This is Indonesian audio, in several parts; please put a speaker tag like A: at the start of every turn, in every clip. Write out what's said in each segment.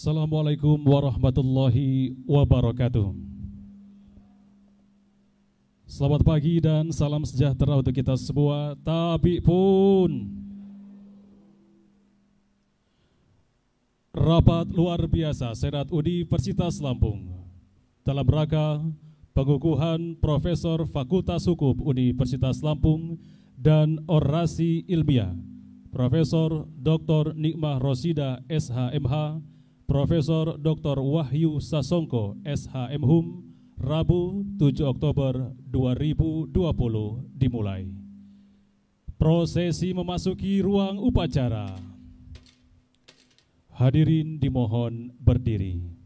A: Assalamualaikum warahmatullahi wabarakatuh. Selamat pagi dan salam sejahtera untuk kita semua. Tabi pun rapat luar biasa Senat Universitas Lampung dalam rangka pengukuhan Profesor Fakultas Hukum Universitas Lampung dan orasi ilmiah Profesor Dr. Nikmah Rosida SHMH, Profesor Dr. Wahyu Sasongko SHM Hum, Rabu 7 Oktober 2020 dimulai. Prosesi memasuki ruang upacara. Hadirin dimohon berdiri.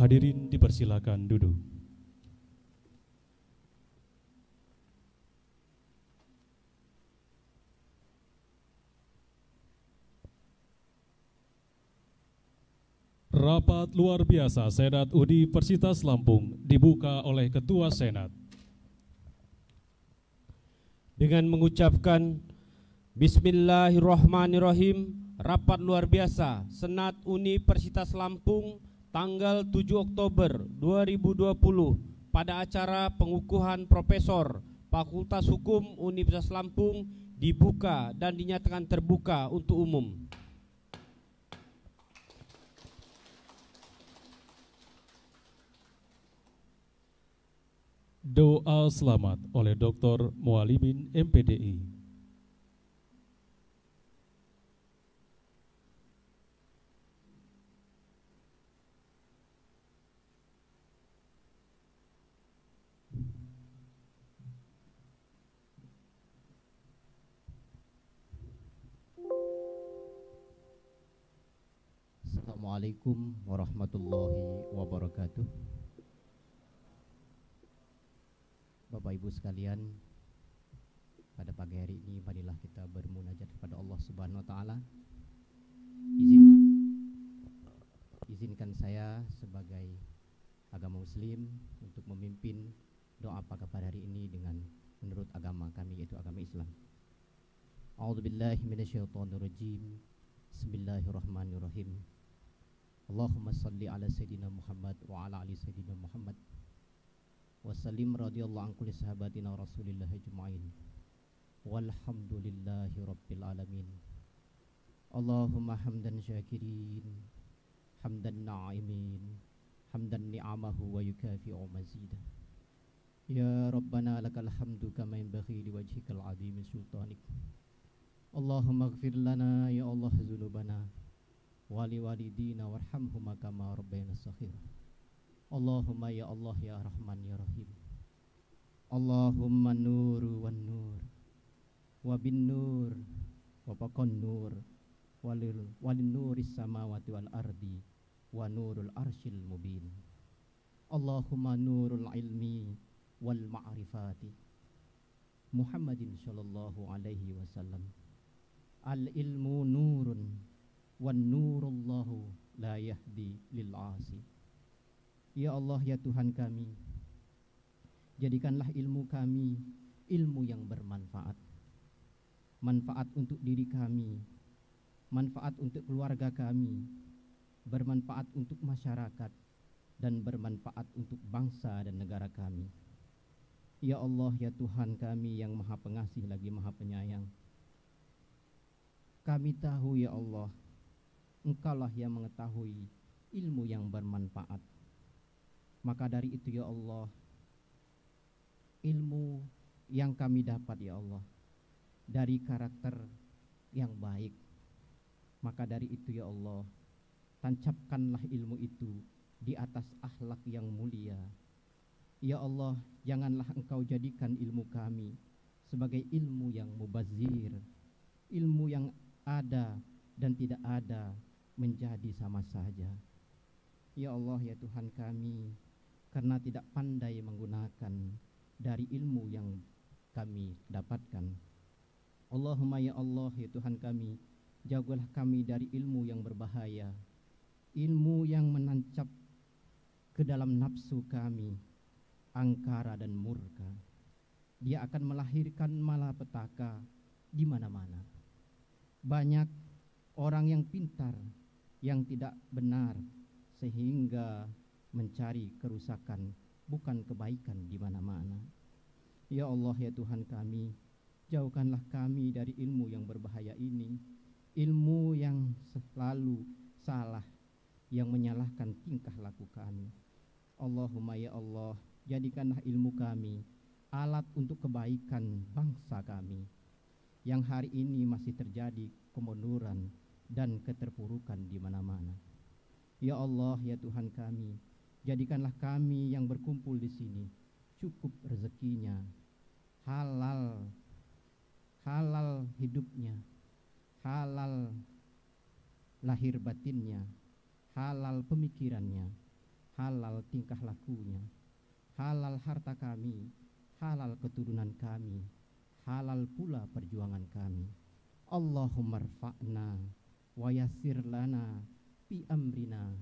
A: Hadirin dipersilakan duduk. Rapat luar biasa Senat Universitas Lampung dibuka oleh Ketua Senat
B: dengan mengucapkan Bismillahirrahmanirrahim. Rapat luar biasa Senat Universitas Lampung tanggal 7 Oktober 2020 pada acara pengukuhan Profesor Fakultas Hukum Universitas Lampung dibuka dan dinyatakan terbuka untuk umum.
A: Doa selamat oleh Dr. Mualimin MPDI.
C: Assalamualaikum warahmatullahi wabarakatuh. Bapak Ibu sekalian, pada pagi hari ini marilah kita bermunajat kepada Allah Subhanahu wa taala. Izinkan saya sebagai agama muslim untuk memimpin doa pada hari ini dengan menurut agama kami, yaitu agama Islam. A'udzubillahi minasyaitonirrajim. Bismillahirrahmanirrahim. Allahumma salli ala Sayyidina Muhammad wa ala ali Sayyidina Muhammad wa sallim radhiyallahu an kulli sahabatina Rasulillah ajma'in walhamdulillahi rabbil alamin. Allahumma hamdan syakirin hamdan na'imin hamdan ni'amahu wa yukafi'u mazidah. Ya Rabbana lakal hamdu kama yanbaghi liwajhikal azimi sultanik. Allahumma ighfir lana ya Allah dzunubana wa liwalidina warhamhuma kama rabbayana shaghira. Allahumma ya Allah ya Rahman ya Rahim. Allahumma nuru wan nur wa bin nur wa faqan nur walin nuris samawati wal ardi wa nurul arsyil mubin. Allahumma nurul ilmi wal ma'rifati Muhammadin sallallahu alaihi wasallam. Al ilmu nurun wan nurullahu la yahdi lil asi. Ya Allah ya Tuhan kami, jadikanlah ilmu kami ilmu yang bermanfaat. Manfaat untuk diri kami, manfaat untuk keluarga kami, bermanfaat untuk masyarakat, dan bermanfaat untuk bangsa dan negara kami. Ya Allah ya Tuhan kami yang maha pengasih lagi maha penyayang, kami tahu ya Allah, Engkaulah yang mengetahui ilmu yang bermanfaat. Maka dari itu ya Allah, ilmu yang kami dapat ya Allah dari karakter yang baik, maka dari itu ya Allah, tancapkanlah ilmu itu di atas akhlak yang mulia. Ya Allah, janganlah Engkau jadikan ilmu kami sebagai ilmu yang mubazir, ilmu yang ada dan tidak ada menjadi sama saja. Ya Allah ya Tuhan kami, karena tidak pandai menggunakan dari ilmu yang kami dapatkan, Allahumma ya Allah ya Tuhan kami, jagalah kami dari ilmu yang berbahaya, ilmu yang menancap ke dalam nafsu kami, angkara dan murka. Dia akan melahirkan malapetaka di mana-mana. Banyak orang yang pintar yang tidak benar sehingga mencari kerusakan bukan kebaikan di mana-mana. Ya Allah ya Tuhan kami, jauhkanlah kami dari ilmu yang berbahaya ini, ilmu yang selalu salah, yang menyalahkan tingkah laku kami. Allahumma ya Allah, jadikanlah ilmu kami alat untuk kebaikan bangsa kami, yang hari ini masih terjadi kemunduran dan keterpurukan di mana-mana. Ya Allah ya Tuhan kami, jadikanlah kami yang berkumpul di sini cukup rezekinya, halal hidupnya, halal lahir batinnya, halal pemikirannya, halal tingkah lakunya, halal harta kami, halal keturunan kami, halal pula perjuangan kami. Allahumma rfa'na wa yassir lana fi amrina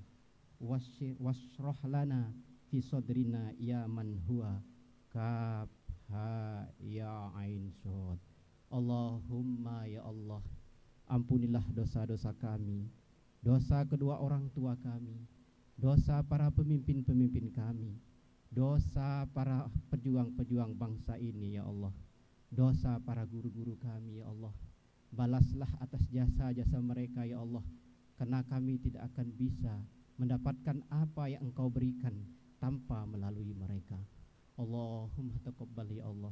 C: washrah lana fi sadrina ya man huwa kaf ha ya ain shad. Allahumma ya Allah, ampunilah dosa-dosa kami, dosa kedua orang tua kami, dosa para pemimpin-pemimpin kami, dosa para pejuang-pejuang bangsa ini ya Allah, dosa para guru-guru kami ya Allah. Balaslah atas jasa-jasa mereka ya Allah, karena kami tidak akan bisa mendapatkan apa yang Engkau berikan tanpa melalui mereka. Allahumma taqabbal ya Allah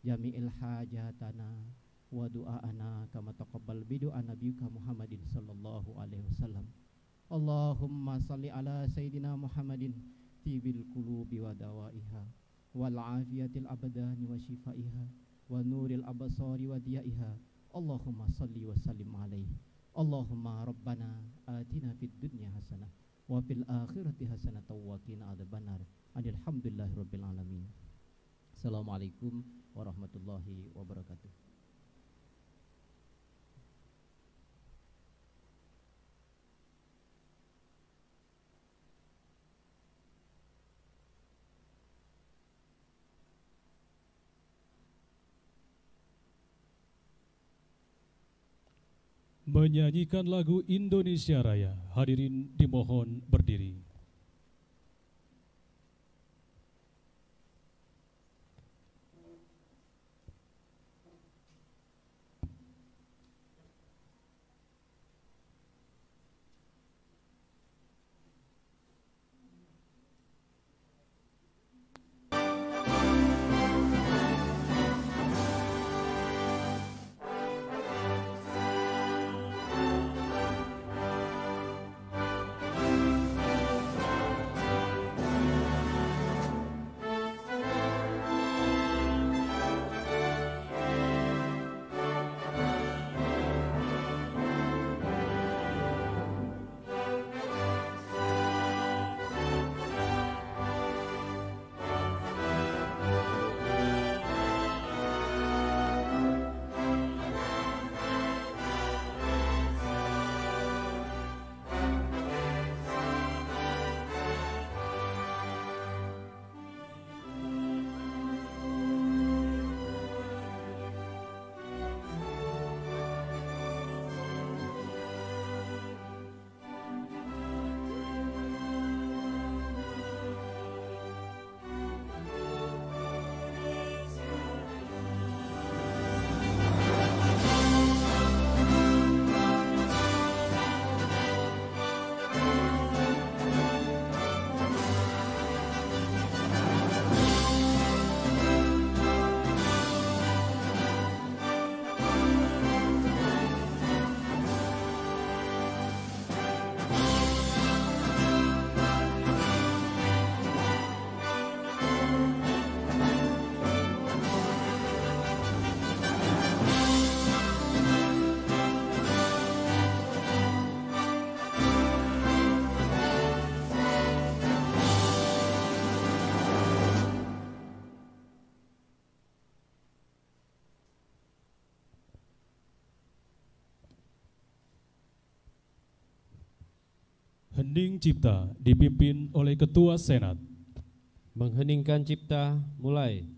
C: jami'il hajatana wa du'aana kama taqabbal bidu'a nabiyuka Muhammadin sallallahu alaihi wasallam. Allahumma salli ala sayyidina Muhammadin tibil qulubi wa dawaiha wal afiyatil abdani wa shifaiha wa nuril absari wa diyaiha. Allahumma salli wa sallim alaihi. Allahumma rabbana atina fid dunya hasanah wa fil akhirati hasanah wa qina adzabannar. Alhamdulillahi rabbil alamin. Assalamualaikum warahmatullahi wabarakatuh.
A: Menyanyikan lagu Indonesia Raya, hadirin dimohon berdiri. Hening cipta dipimpin oleh Ketua Senat.
B: Mengheningkan cipta, mulai.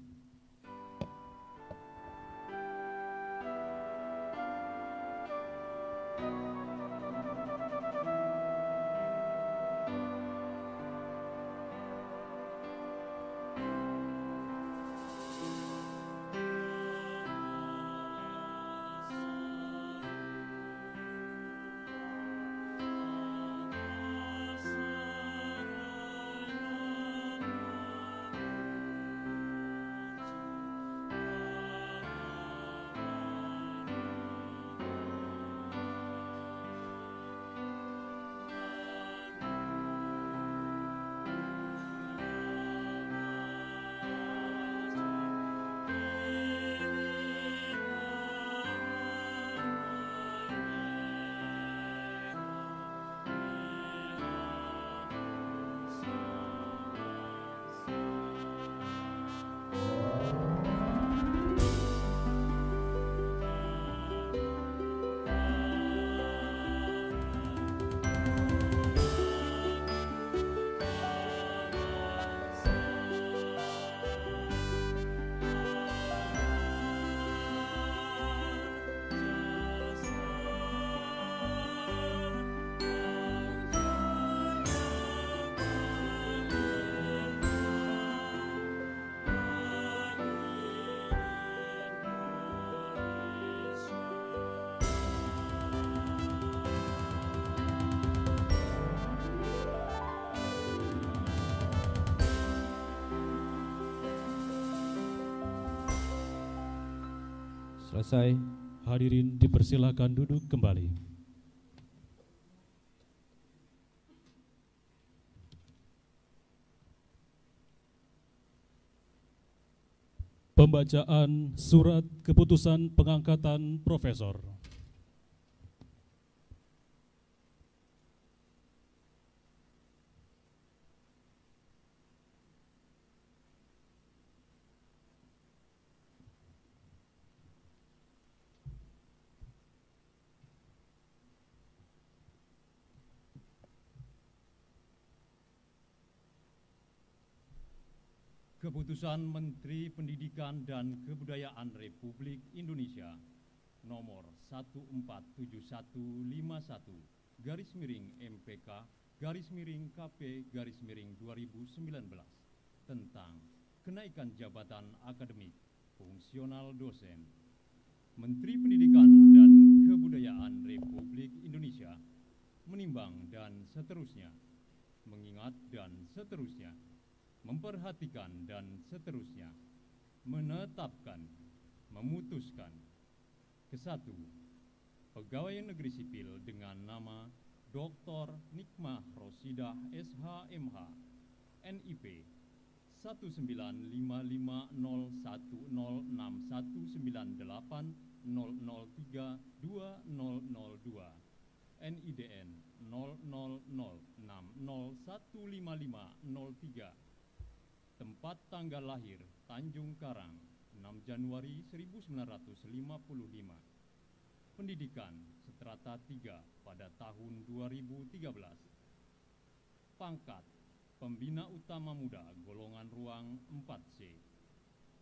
B: Selesai.
A: Hadirin dipersilakan duduk kembali. Pembacaan surat keputusan pengangkatan Profesor.
D: Keputusan Menteri Pendidikan dan Kebudayaan Republik Indonesia nomor 1471/MPK/KP/2019 tentang kenaikan jabatan akademik fungsional dosen. Menteri Pendidikan dan Kebudayaan Republik Indonesia menimbang dan seterusnya, mengingat dan seterusnya, memperhatikan dan seterusnya, menetapkan, memutuskan. Kesatu, pegawai negeri sipil dengan nama Dr. Nikmah Rosidah SHMH, NIP 1951061961980032002, NIDN 0006015503. Tempat tanggal lahir Tanjung Karang, 6 Januari 1955. Pendidikan strata 3 pada tahun 2013. Pangkat Pembina Utama Muda golongan ruang 4C.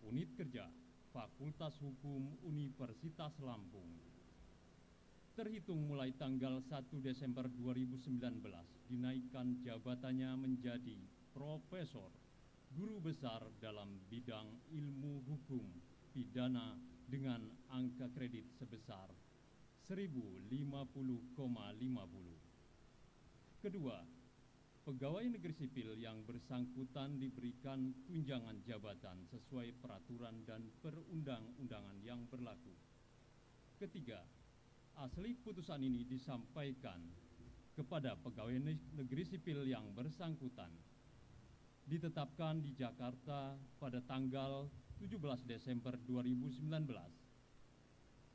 D: Unit kerja Fakultas Hukum Universitas Lampung. Terhitung mulai tanggal 1 Desember 2019, dinaikkan jabatannya menjadi Profesor Guru Besar dalam bidang ilmu hukum pidana dengan angka kredit sebesar 1050,50. Kedua, pegawai negeri sipil yang bersangkutan diberikan tunjangan jabatan sesuai peraturan dan perundang-undangan yang berlaku. Ketiga, asli putusan ini disampaikan kepada pegawai negeri sipil yang bersangkutan. Ditetapkan di Jakarta pada tanggal 17 Desember 2019.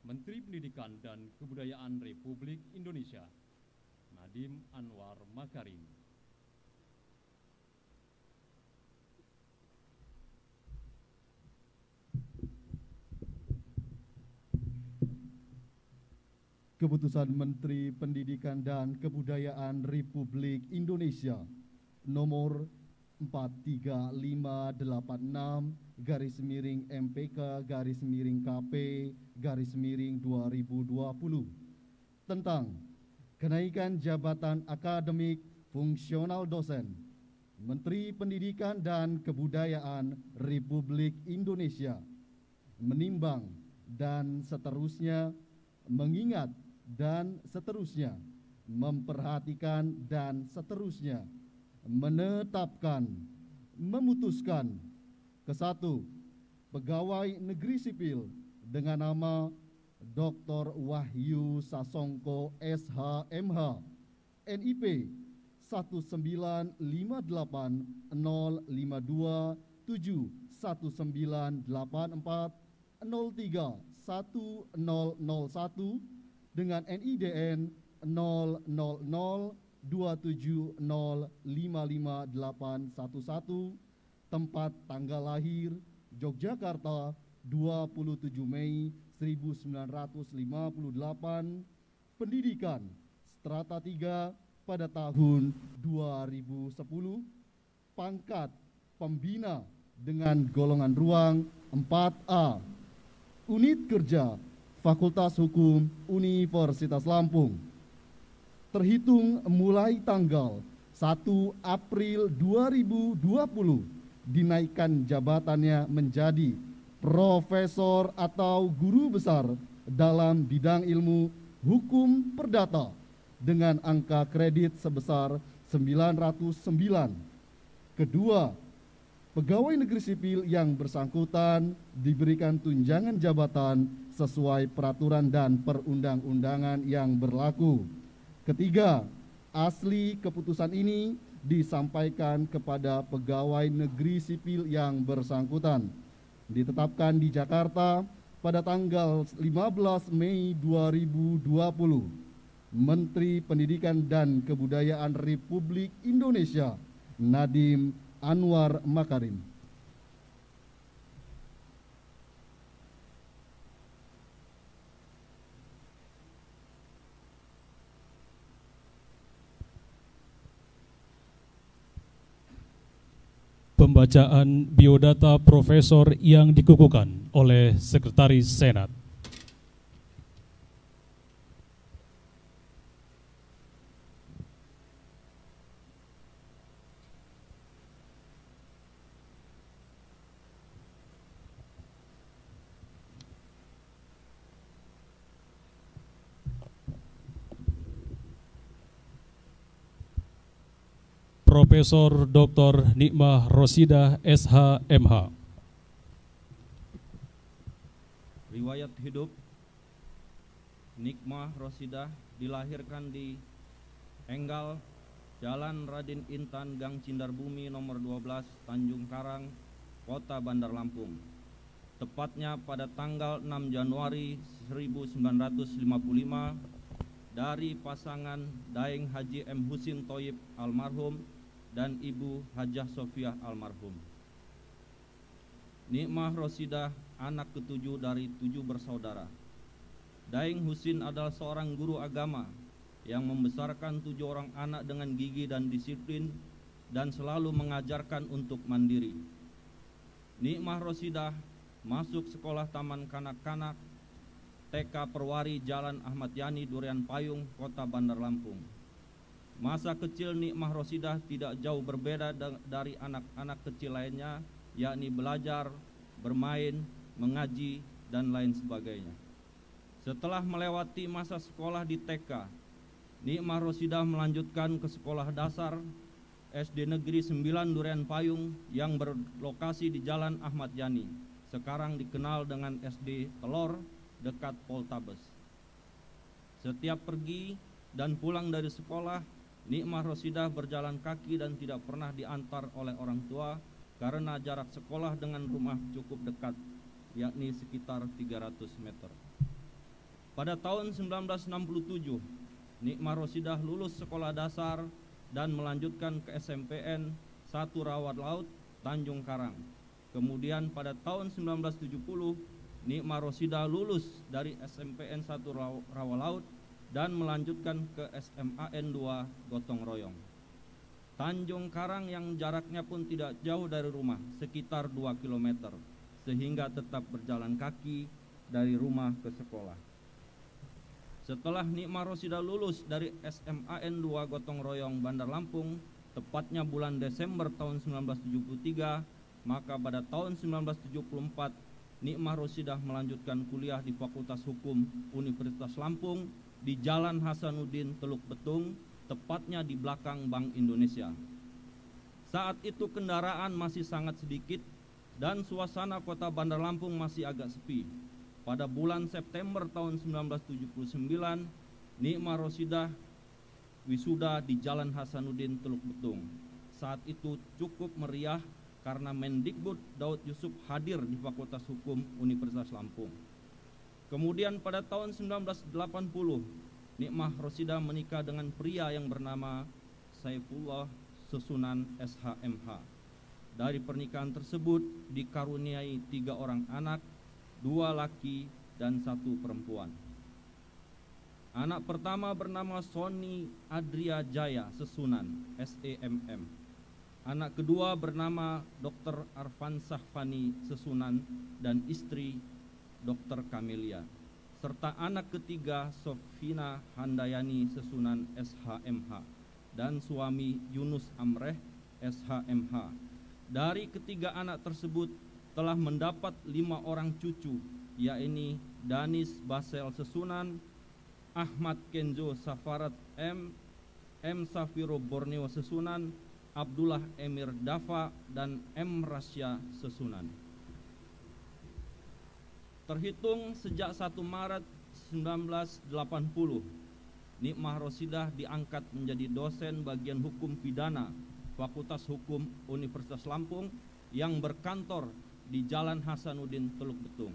D: Menteri Pendidikan dan Kebudayaan Republik Indonesia, Nadiem Anwar Makarim.
E: Keputusan Menteri Pendidikan dan Kebudayaan Republik Indonesia nomor 435/MPK/KP/2020 tentang kenaikan jabatan akademik fungsional dosen. Menteri Pendidikan dan Kebudayaan Republik Indonesia menimbang dan seterusnya, mengingat dan seterusnya, memperhatikan dan seterusnya, menetapkan, memutuskan. Ke-1, pegawai negeri sipil dengan nama Dr. Wahyu Sasongko SH.MH, NIP 195877194031001 dengan NIDN 0027055811, tempat tanggal lahir Yogyakarta 27 Mei 1958, pendidikan strata 3 pada tahun 2010, pangkat pembina dengan golongan ruang 4A, unit kerja Fakultas Hukum Universitas Lampung. Terhitung mulai tanggal 1 April 2020, dinaikkan jabatannya menjadi profesor atau guru besar dalam bidang ilmu hukum perdata dengan angka kredit sebesar 909. Kedua, pegawai negeri sipil yang bersangkutan diberikan tunjangan jabatan sesuai peraturan dan perundang-undangan yang berlaku. Ketiga, asli keputusan ini disampaikan kepada pegawai negeri sipil yang bersangkutan. Ditetapkan di Jakarta pada tanggal 15 Mei 2020. Menteri Pendidikan dan Kebudayaan Republik Indonesia Nadiem Anwar Makarim.
A: Pembacaan biodata profesor yang dikukuhkan oleh Sekretaris Senat. Profesor Dr. Nikmah Rosidah SH.MH.
F: Riwayat hidup: Nikmah Rosidah dilahirkan di Enggal, Jalan Raden Intan, Gang Cindarbumi nomor 12, Tanjung Karang, Kota Bandar Lampung. Tepatnya pada tanggal 6 Januari 1955 dari pasangan Daeng Haji M. Husin Thoyib almarhum dan Ibu Hajah Sofiah almarhum. Nikmah Rosidah anak ketujuh dari 7 bersaudara. Daeng Husin adalah seorang guru agama yang membesarkan 7 orang anak dengan gigi dan disiplin dan selalu mengajarkan untuk mandiri. Nikmah Rosidah masuk sekolah taman kanak-kanak TK Perwari Jalan Ahmad Yani, Durian Payung, Kota Bandar Lampung. Masa kecil Nikmah Rosidah tidak jauh berbeda dari anak-anak kecil lainnya, yakni belajar, bermain, mengaji, dan lain sebagainya. Setelah melewati masa sekolah di TK, Nikmah Rosidah melanjutkan ke sekolah dasar SD Negeri 9 Durian Payung yang berlokasi di Jalan Ahmad Yani, sekarang dikenal dengan SD Telor dekat Poltabes. Setiap pergi dan pulang dari sekolah, Nikmah Rosidah berjalan kaki dan tidak pernah diantar oleh orang tua karena jarak sekolah dengan rumah cukup dekat, yakni sekitar 300 meter. Pada tahun 1967, Nikmah Rosidah lulus sekolah dasar dan melanjutkan ke SMPN 1 Rawat Laut, Tanjung Karang. Kemudian pada tahun 1970, Nikmah Rosidah lulus dari SMPN 1 Rawat Laut dan melanjutkan ke SMAN 2 Gotong Royong. Tanjung Karang yang jaraknya pun tidak jauh dari rumah, sekitar 2 km, sehingga tetap berjalan kaki dari rumah ke sekolah. Setelah Nikmah Rosidah lulus dari SMAN 2 Gotong Royong Bandar Lampung, tepatnya bulan Desember tahun 1973, maka pada tahun 1974 Nikmah Rosidah melanjutkan kuliah di Fakultas Hukum Universitas Lampung di Jalan Hasanuddin, Teluk Betung, tepatnya di belakang Bank Indonesia. Saat itu kendaraan masih sangat sedikit dan suasana kota Bandar Lampung masih agak sepi. Pada bulan September tahun 1979, Nikmah Rosidah wisuda di Jalan Hasanuddin, Teluk Betung. Saat itu cukup meriah karena Mendikbud Daud Yusuf hadir di Fakultas Hukum Universitas Lampung. Kemudian pada tahun 1980, Nikmah Rosidah menikah dengan pria yang bernama Saifullah Sesunan SHMH. Dari pernikahan tersebut dikaruniai 3 orang anak, 2 laki dan 1 perempuan. Anak pertama bernama Sony Adria Jaya Sesunan SEMM. Anak kedua bernama Dr. Arfan Sahfani Sesunan dan istri Dr. Kamelia, serta anak ketiga Sofina Handayani Sesunan SHMH dan suami Yunus Amreh SHMH. Dari ketiga anak tersebut telah mendapat 5 orang cucu, yakni Danis Basel Sesunan, Ahmad Kenzo Safarat M Safiro Borneo Sesunan, Abdullah Emir Dafa, dan M Rasya Sesunan. Terhitung sejak 1 Maret 1980, Nikmah Rosidah diangkat menjadi dosen bagian hukum pidana Fakultas Hukum Universitas Lampung yang berkantor di Jalan Hasanuddin, Teluk Betung.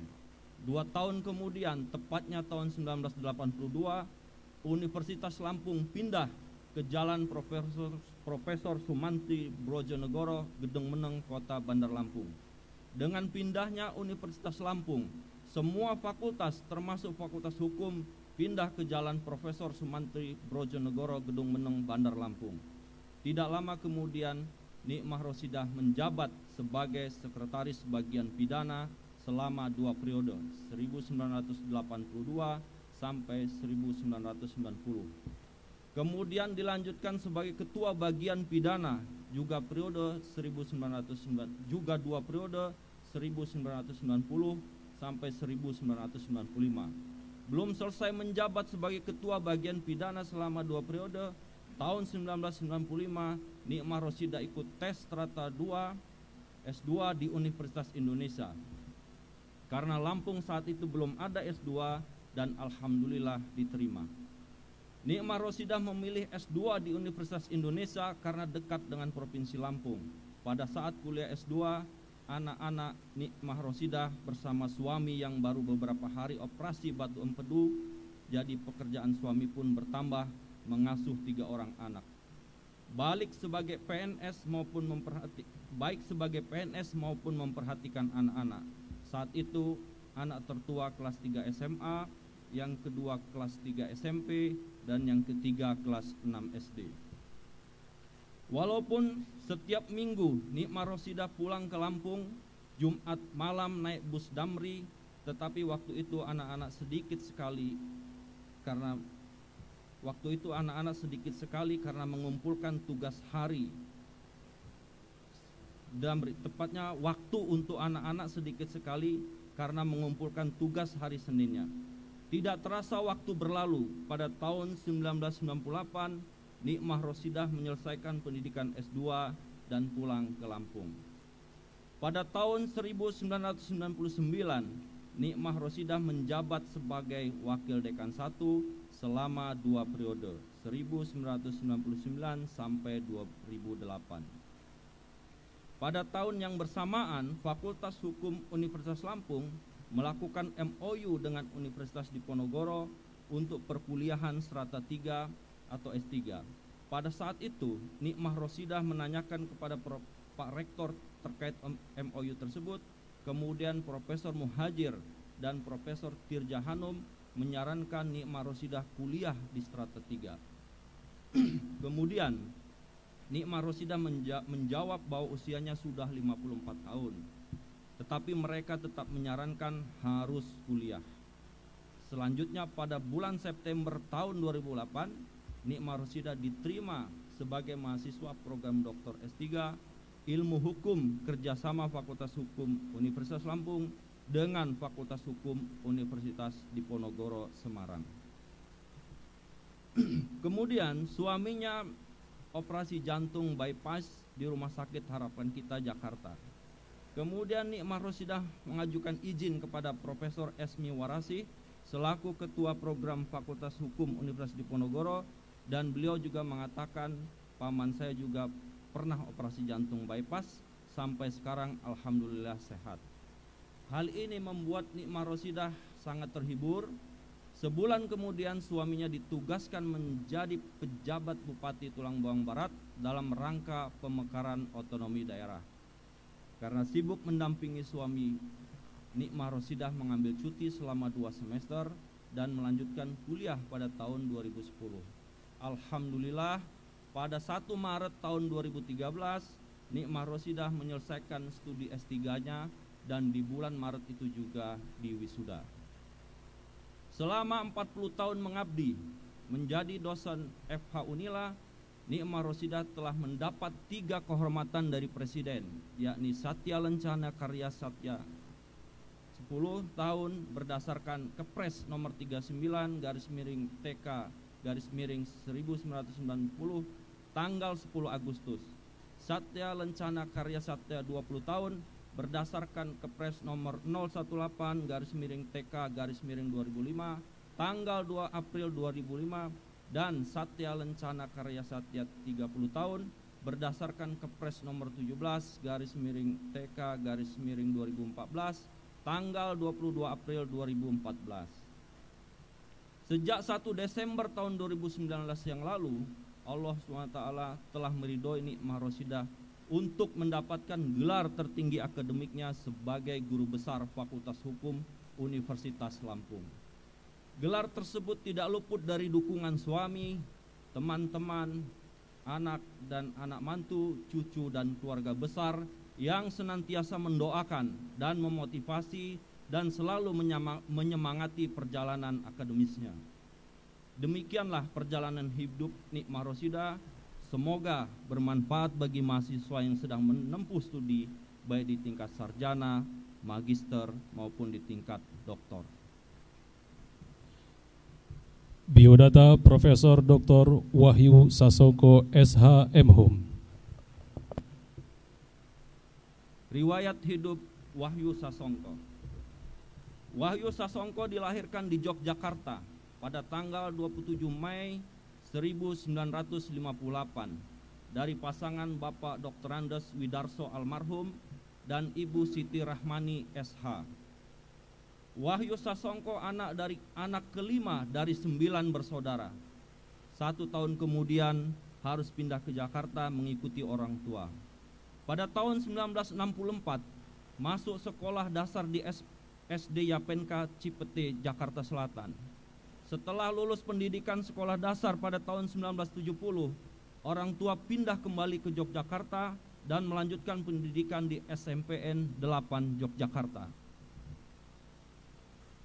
F: 2 tahun kemudian, tepatnya tahun 1982, Universitas Lampung pindah ke Jalan Profesor Sumantri Brojonegoro, Gedung Meneng, Kota Bandar Lampung. Dengan pindahnya Universitas Lampung, semua fakultas termasuk Fakultas Hukum pindah ke Jalan Profesor Sumantri Brojonegoro, Gedung Meneng, Bandar Lampung. Tidak lama kemudian, Nikmah Rosidah menjabat sebagai Sekretaris Bagian Pidana selama 2 periode, 1982 sampai 1990. Kemudian dilanjutkan sebagai Ketua Bagian Pidana juga 2 periode, 1990 sampai 1995. Belum selesai menjabat sebagai Ketua Bagian Pidana selama 2 periode, tahun 1995 Nikmah Rosidah ikut tes strata 2 S2 di Universitas Indonesia. Karena Lampung saat itu belum ada S2 dan alhamdulillah diterima. Nikmah Rosidah memilih S2 di Universitas Indonesia karena dekat dengan Provinsi Lampung. Pada saat kuliah S2, anak-anak Nikmah Rosidah bersama suami yang baru beberapa hari operasi batu empedu, jadi pekerjaan suami pun bertambah mengasuh 3 orang anak. Baik sebagai PNS maupun memperhatikan anak-anak. Saat itu anak tertua kelas 3 SMA, yang kedua kelas 3 SMP, dan yang ketiga kelas 6 SD. Walaupun setiap minggu Nikmah Rosidah pulang ke Lampung, Jumat malam naik bus Damri, tetapi waktu itu anak-anak sedikit sekali karena mengumpulkan tugas hari. Damri, tepatnya waktu untuk anak-anak sedikit sekali karena mengumpulkan tugas hari Seninnya. Tidak terasa waktu berlalu. Pada tahun 1998, Nikmah Rosidah menyelesaikan pendidikan S2 dan pulang ke Lampung. Pada tahun 1999, Nikmah Rosidah menjabat sebagai Wakil Dekan 1 selama 2 periode, 1999 sampai 2008. Pada tahun yang bersamaan, Fakultas Hukum Universitas Lampung melakukan MOU dengan Universitas Diponegoro untuk perkuliahan strata 3 atau S3. Pada saat itu, Nikmah Rosidah menanyakan kepada Pak Rektor terkait MOU tersebut, kemudian Profesor Muhajir dan Profesor Tirja Hanum menyarankan Nikmah Rosidah kuliah di strata 3. Kemudian Nikmah Rosidah menjawab bahwa usianya sudah 54 tahun, tetapi mereka tetap menyarankan harus kuliah. Selanjutnya pada bulan September tahun 2008, Nikmah Rosidah diterima sebagai mahasiswa program Dr. S3 Ilmu Hukum kerjasama Fakultas Hukum Universitas Lampung dengan Fakultas Hukum Universitas Diponegoro Semarang. Kemudian suaminya operasi jantung bypass di Rumah Sakit Harapan Kita Jakarta. Kemudian Nikmah Rosidah mengajukan izin kepada Profesor Esmi Warasi selaku Ketua Program Fakultas Hukum Universitas Diponegoro, dan beliau juga mengatakan paman saya juga pernah operasi jantung bypass, sampai sekarang alhamdulillah sehat. Hal ini membuat Nikmah Rosidah sangat terhibur. Sebulan kemudian suaminya ditugaskan menjadi pejabat Bupati Tulang Bawang Barat dalam rangka pemekaran otonomi daerah. Karena sibuk mendampingi suami, Nikmah Rosidah mengambil cuti selama 2 semester dan melanjutkan kuliah pada tahun 2010. Alhamdulillah, pada 1 Maret tahun 2013, Nikmah Rosidah menyelesaikan studi S3-nya dan di bulan Maret itu juga diwisuda. Selama 40 tahun mengabdi menjadi dosen FH Unila, Nikmah Rosidah telah mendapat 3 kehormatan dari Presiden, yakni Satya Lencana Karya Satya 10 tahun berdasarkan Kepres nomor 39/TK/1990 tanggal 10 Agustus. Satya Lencana Karya Satya 20 tahun berdasarkan Kepres nomor 018/TK/2005 tanggal 2 April 2005, dan Satya Lencana Karya Satya 30 tahun berdasarkan Kepres nomor 17/TK/2014 tanggal 22 April 2014. Sejak 1 Desember tahun 2019 yang lalu, Allah SWT telah meridhoi Nikmah Rosidah untuk mendapatkan gelar tertinggi akademiknya sebagai Guru Besar Fakultas Hukum Universitas Lampung. Gelar tersebut tidak luput dari dukungan suami, teman-teman, anak dan anak mantu, cucu dan keluarga besar yang senantiasa mendoakan dan memotivasi dan selalu menyemangati perjalanan akademisnya. Demikianlah perjalanan hidup Nikmah Rosidah. Semoga bermanfaat bagi mahasiswa yang sedang menempuh studi baik di tingkat sarjana, magister maupun di tingkat doktor.
A: Biodata Profesor Dr. Wahyu Sasongko SH MHum.
F: Riwayat hidup Wahyu Sasongko. Wahyu Sasongko dilahirkan di Yogyakarta pada tanggal 27 Mei 1958 dari pasangan Bapak Dr. Andes Widarso almarhum dan Ibu Siti Rahmani SH. Wahyu Sasongko anak kelima dari 9 bersaudara. 1 tahun kemudian harus pindah ke Jakarta mengikuti orang tua. Pada tahun 1964 masuk sekolah dasar di SD Yapenka Cipete, Jakarta Selatan. Setelah lulus pendidikan sekolah dasar pada tahun 1970, orang tua pindah kembali ke Yogyakarta dan melanjutkan pendidikan di SMPN 8 Yogyakarta.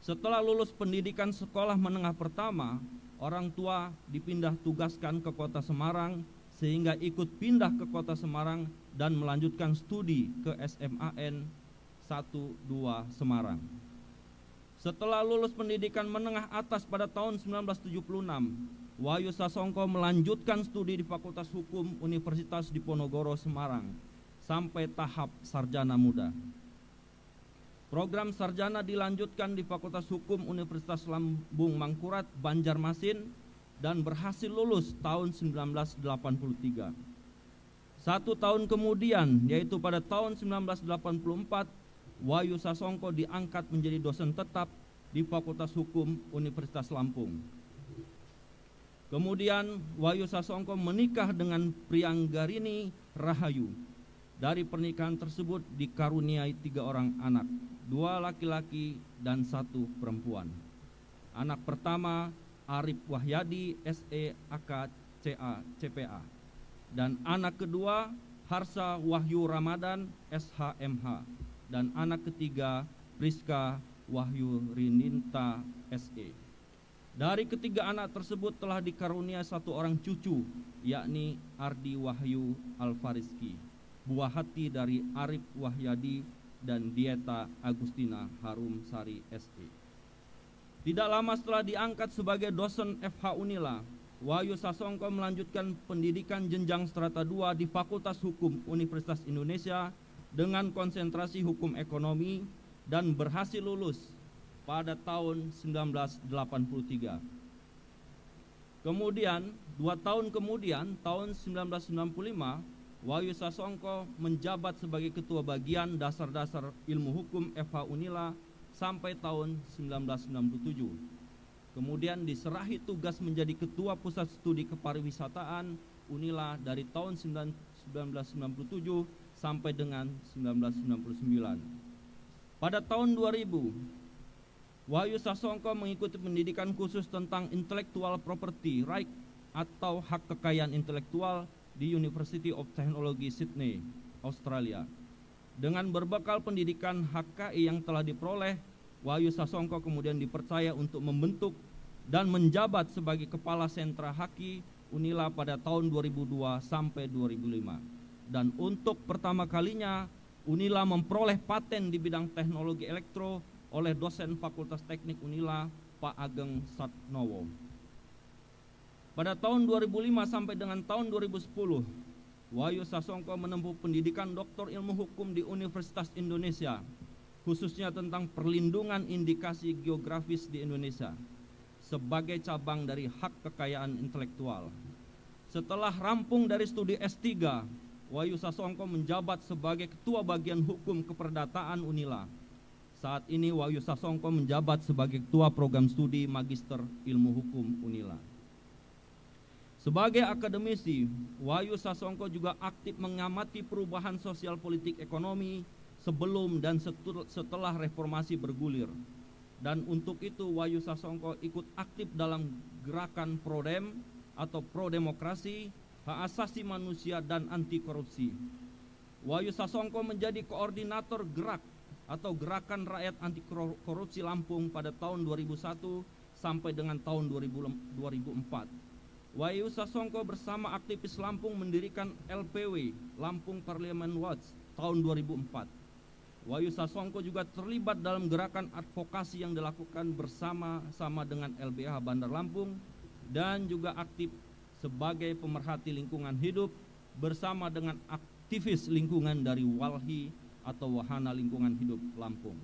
F: Setelah lulus pendidikan sekolah menengah pertama, orang tua dipindah tugaskan ke kota Semarang sehingga ikut pindah ke kota Semarang dan melanjutkan studi ke SMAN 1-2 Semarang. Setelah lulus pendidikan menengah atas pada tahun 1976, Wahyu Sasongko melanjutkan studi di Fakultas Hukum Universitas Diponegoro Semarang sampai tahap sarjana muda. Program sarjana dilanjutkan di Fakultas Hukum Universitas Lambung Mangkurat, Banjarmasin, dan berhasil lulus tahun 1983. 1 tahun kemudian, yaitu pada tahun 1984, Wahyu Sasongko diangkat menjadi dosen tetap di Fakultas Hukum Universitas Lampung. Kemudian Wahyu Sasongko menikah dengan Prianggarini Rahayu. Dari pernikahan tersebut dikaruniai 3 orang anak, 2 laki-laki dan 1 perempuan. Anak pertama Arif Wahyadi SE AK CA CPA, dan anak kedua Harsa Wahyu Ramadan SHMH, dan anak ketiga Priska Wahyu Rininta SE. Dari ketiga anak tersebut telah dikarunia satu orang cucu, yakni Ardi Wahyu Alfariski, buah hati dari Arif Wahyadi dan Dieta Agustina Harum Sari SE. Tidak lama setelah diangkat sebagai dosen FH Unila, Wahyu Sasongko melanjutkan pendidikan jenjang strata 2 di Fakultas Hukum Universitas Indonesia dengan konsentrasi hukum ekonomi dan berhasil lulus pada tahun 1983. Kemudian, 2 tahun kemudian, tahun 1995, Wahyu Sasongko menjabat sebagai Ketua Bagian Dasar-Dasar Ilmu Hukum FH Unila sampai tahun 1997. Kemudian diserahi tugas menjadi Ketua Pusat Studi Kepariwisataan Unila dari tahun 1997 sampai dengan 1999. Pada tahun 2000, Wahyu Sasongko mengikuti pendidikan khusus tentang Intellectual Property Right atau hak kekayaan intelektual di University of Technology Sydney, Australia. Dengan berbekal pendidikan HKI yang telah diperoleh, Wahyu Sasongko kemudian dipercaya untuk membentuk dan menjabat sebagai Kepala Sentra Haki Unila pada tahun 2002 sampai 2005. Dan untuk pertama kalinya, Unila memperoleh paten di bidang teknologi elektro oleh dosen Fakultas Teknik Unila, Pak Ageng Satnowo. Pada tahun 2005 sampai dengan tahun 2010, Wahyu Sasongko menempuh pendidikan doktor ilmu hukum di Universitas Indonesia, khususnya tentang perlindungan indikasi geografis di Indonesia sebagai cabang dari hak kekayaan intelektual. Setelah rampung dari studi S3, Wahyu Sasongko menjabat sebagai Ketua Bagian Hukum Keperdataan Unila. Saat ini Wahyu Sasongko menjabat sebagai Ketua Program Studi Magister Ilmu Hukum Unila. Sebagai akademisi, Wahyu Sasongko juga aktif mengamati perubahan sosial politik ekonomi sebelum dan setelah reformasi bergulir. Dan untuk itu Wahyu Sasongko ikut aktif dalam gerakan Prodem atau Pro-Demokrasi, Hak Asasi Manusia dan Anti Korupsi. Wahyu Sasongko menjadi koordinator gerak atau Gerakan Rakyat Anti Korupsi Lampung pada tahun 2001 sampai dengan tahun 2004. Wahyu Sasongko bersama aktivis Lampung mendirikan LPW, Lampung Parliament Watch, tahun 2004. Wahyu Sasongko juga terlibat dalam gerakan advokasi yang dilakukan bersama-sama dengan LBH Bandar Lampung dan juga aktif sebagai pemerhati lingkungan hidup bersama dengan aktivis lingkungan dari WALHI atau Wahana Lingkungan Hidup Lampung.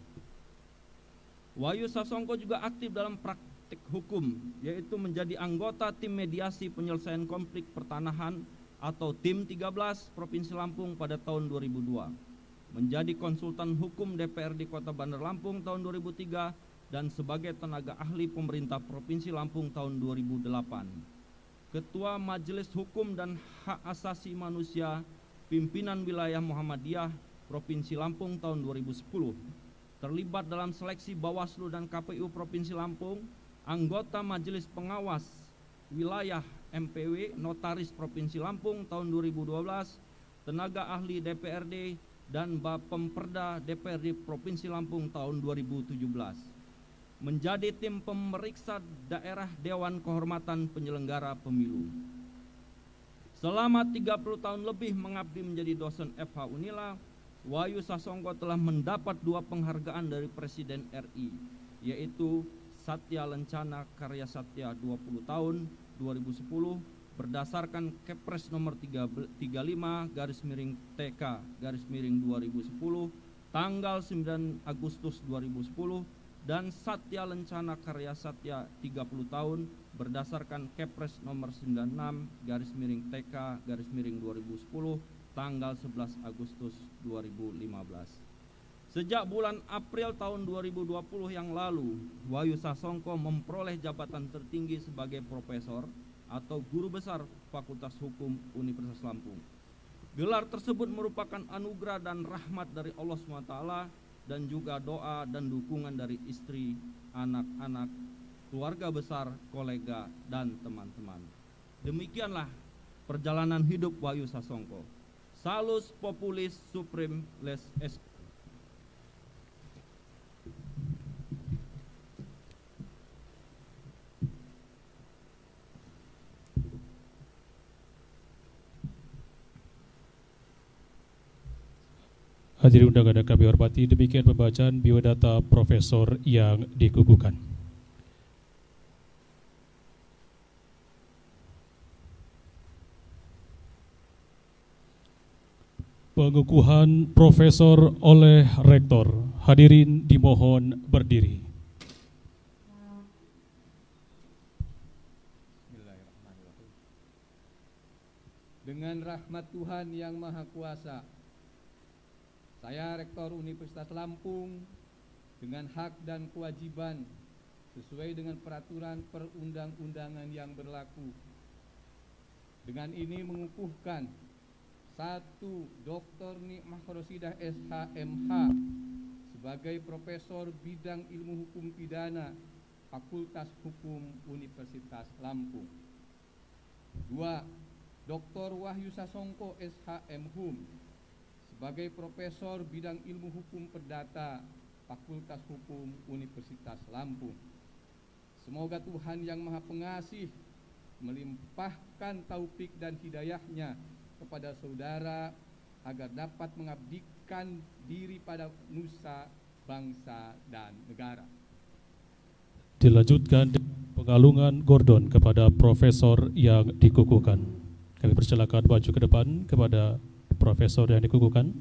F: Wahyu Sasongko juga aktif dalam praktik hukum, yaitu menjadi anggota tim mediasi penyelesaian konflik pertanahan atau tim 13 Provinsi Lampung pada tahun 2002. Menjadi konsultan hukum DPRD Kota Bandar Lampung tahun 2003 dan sebagai tenaga ahli pemerintah Provinsi Lampung tahun 2008. Ketua Majelis Hukum dan Hak Asasi Manusia Pimpinan Wilayah Muhammadiyah Provinsi Lampung tahun 2010. Terlibat dalam seleksi Bawaslu dan KPU Provinsi Lampung, anggota Majelis Pengawas Wilayah MPW Notaris Provinsi Lampung tahun 2012, tenaga ahli DPRD dan Bapemperda DPRD Provinsi Lampung tahun 2017. Menjadi tim pemeriksa daerah Dewan Kehormatan Penyelenggara Pemilu. Selama 30 tahun lebih mengabdi menjadi dosen FH Unila, Wahyu Sasongko telah mendapat 2 penghargaan dari Presiden RI, yaitu Satya Lencana Karya Satya 20 tahun 2010 berdasarkan Kepres nomor 35/TK/2010 tanggal 9 Agustus 2010 dan Satya Lencana Karya Satya 30 tahun berdasarkan Kepres nomor 96/TK/2010 tanggal 11 Agustus 2015. Sejak bulan April tahun 2020 yang lalu, Wahyu Sasongko memperoleh jabatan tertinggi sebagai profesor atau guru besar Fakultas Hukum Universitas Lampung. Gelar tersebut merupakan anugerah dan rahmat dari Allah SWT dan juga doa dan dukungan dari istri, anak-anak, keluarga besar, kolega, dan teman-teman. Demikianlah perjalanan hidup Wahyu Sasongko. Salus Populis Supreme Les Es.
A: Hadirin undangan yang kami hormati, demikian pembacaan biodata profesor yang dikukuhkan. Pengukuhan profesor oleh rektor. Hadirin dimohon berdiri.
G: Bismillahirrahmanirrahim. Dengan rahmat Tuhan yang Maha Kuasa, saya Rektor Universitas Lampung dengan hak dan kewajiban sesuai dengan peraturan perundang-undangan yang berlaku. Dengan ini mengukuhkan 1. Dr. Nikmah Rosidah SHMH sebagai Profesor Bidang Ilmu Hukum Pidana Fakultas Hukum Universitas Lampung. 2. Dr. Wahyu Sasongko SHMHum sebagai Profesor Bidang Ilmu Hukum Perdata Fakultas Hukum Universitas Lampung. Semoga Tuhan yang Maha Pengasih melimpahkan taufik dan hidayahnya kepada saudara agar dapat mengabdikan diri pada nusa, bangsa, dan negara.
A: Dilanjutkan dengan pengalungan Gordon kepada profesor yang dikukuhkan. Kami persilakan maju ke depan kepada profesor yang dikukuhkan.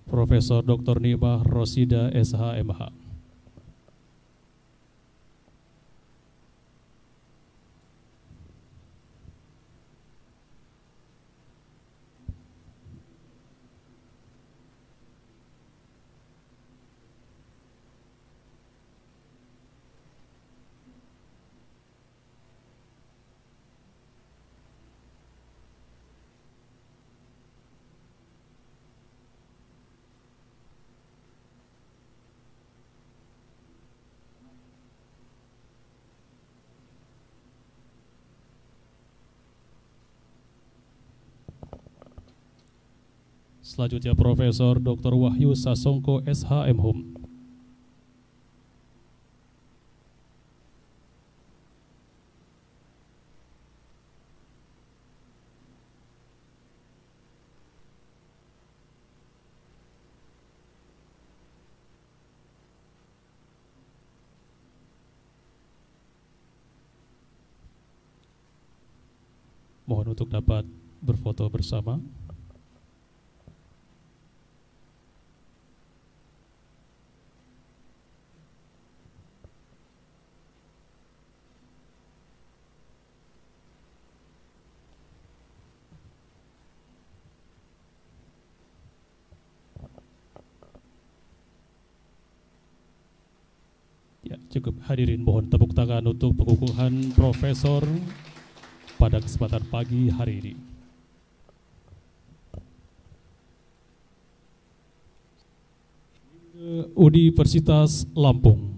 A: Profesor Dr. Nikmah Rosidah SHMH. Selanjutnya Profesor Dr. Wahyu Sasongko SHMHum. Mohon untuk dapat berfoto bersama. Ya, cukup. Hadirin mohon tepuk tangan untuk pengukuhan profesor pada kesempatan pagi hari ini. Universitas Lampung.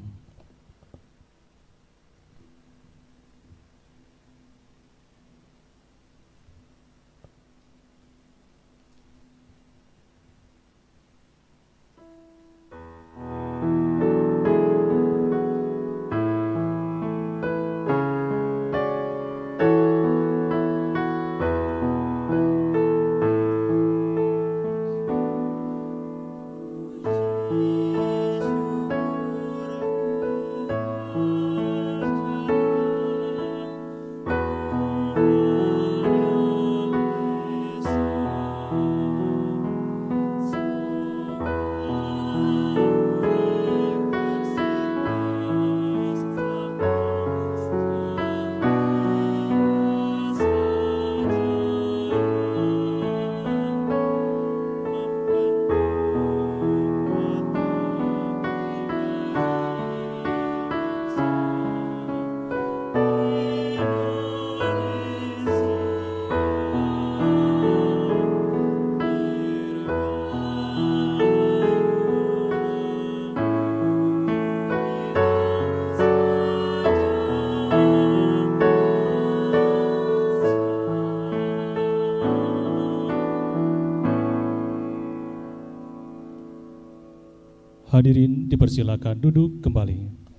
A: Hadirin dipersilakan duduk kembali.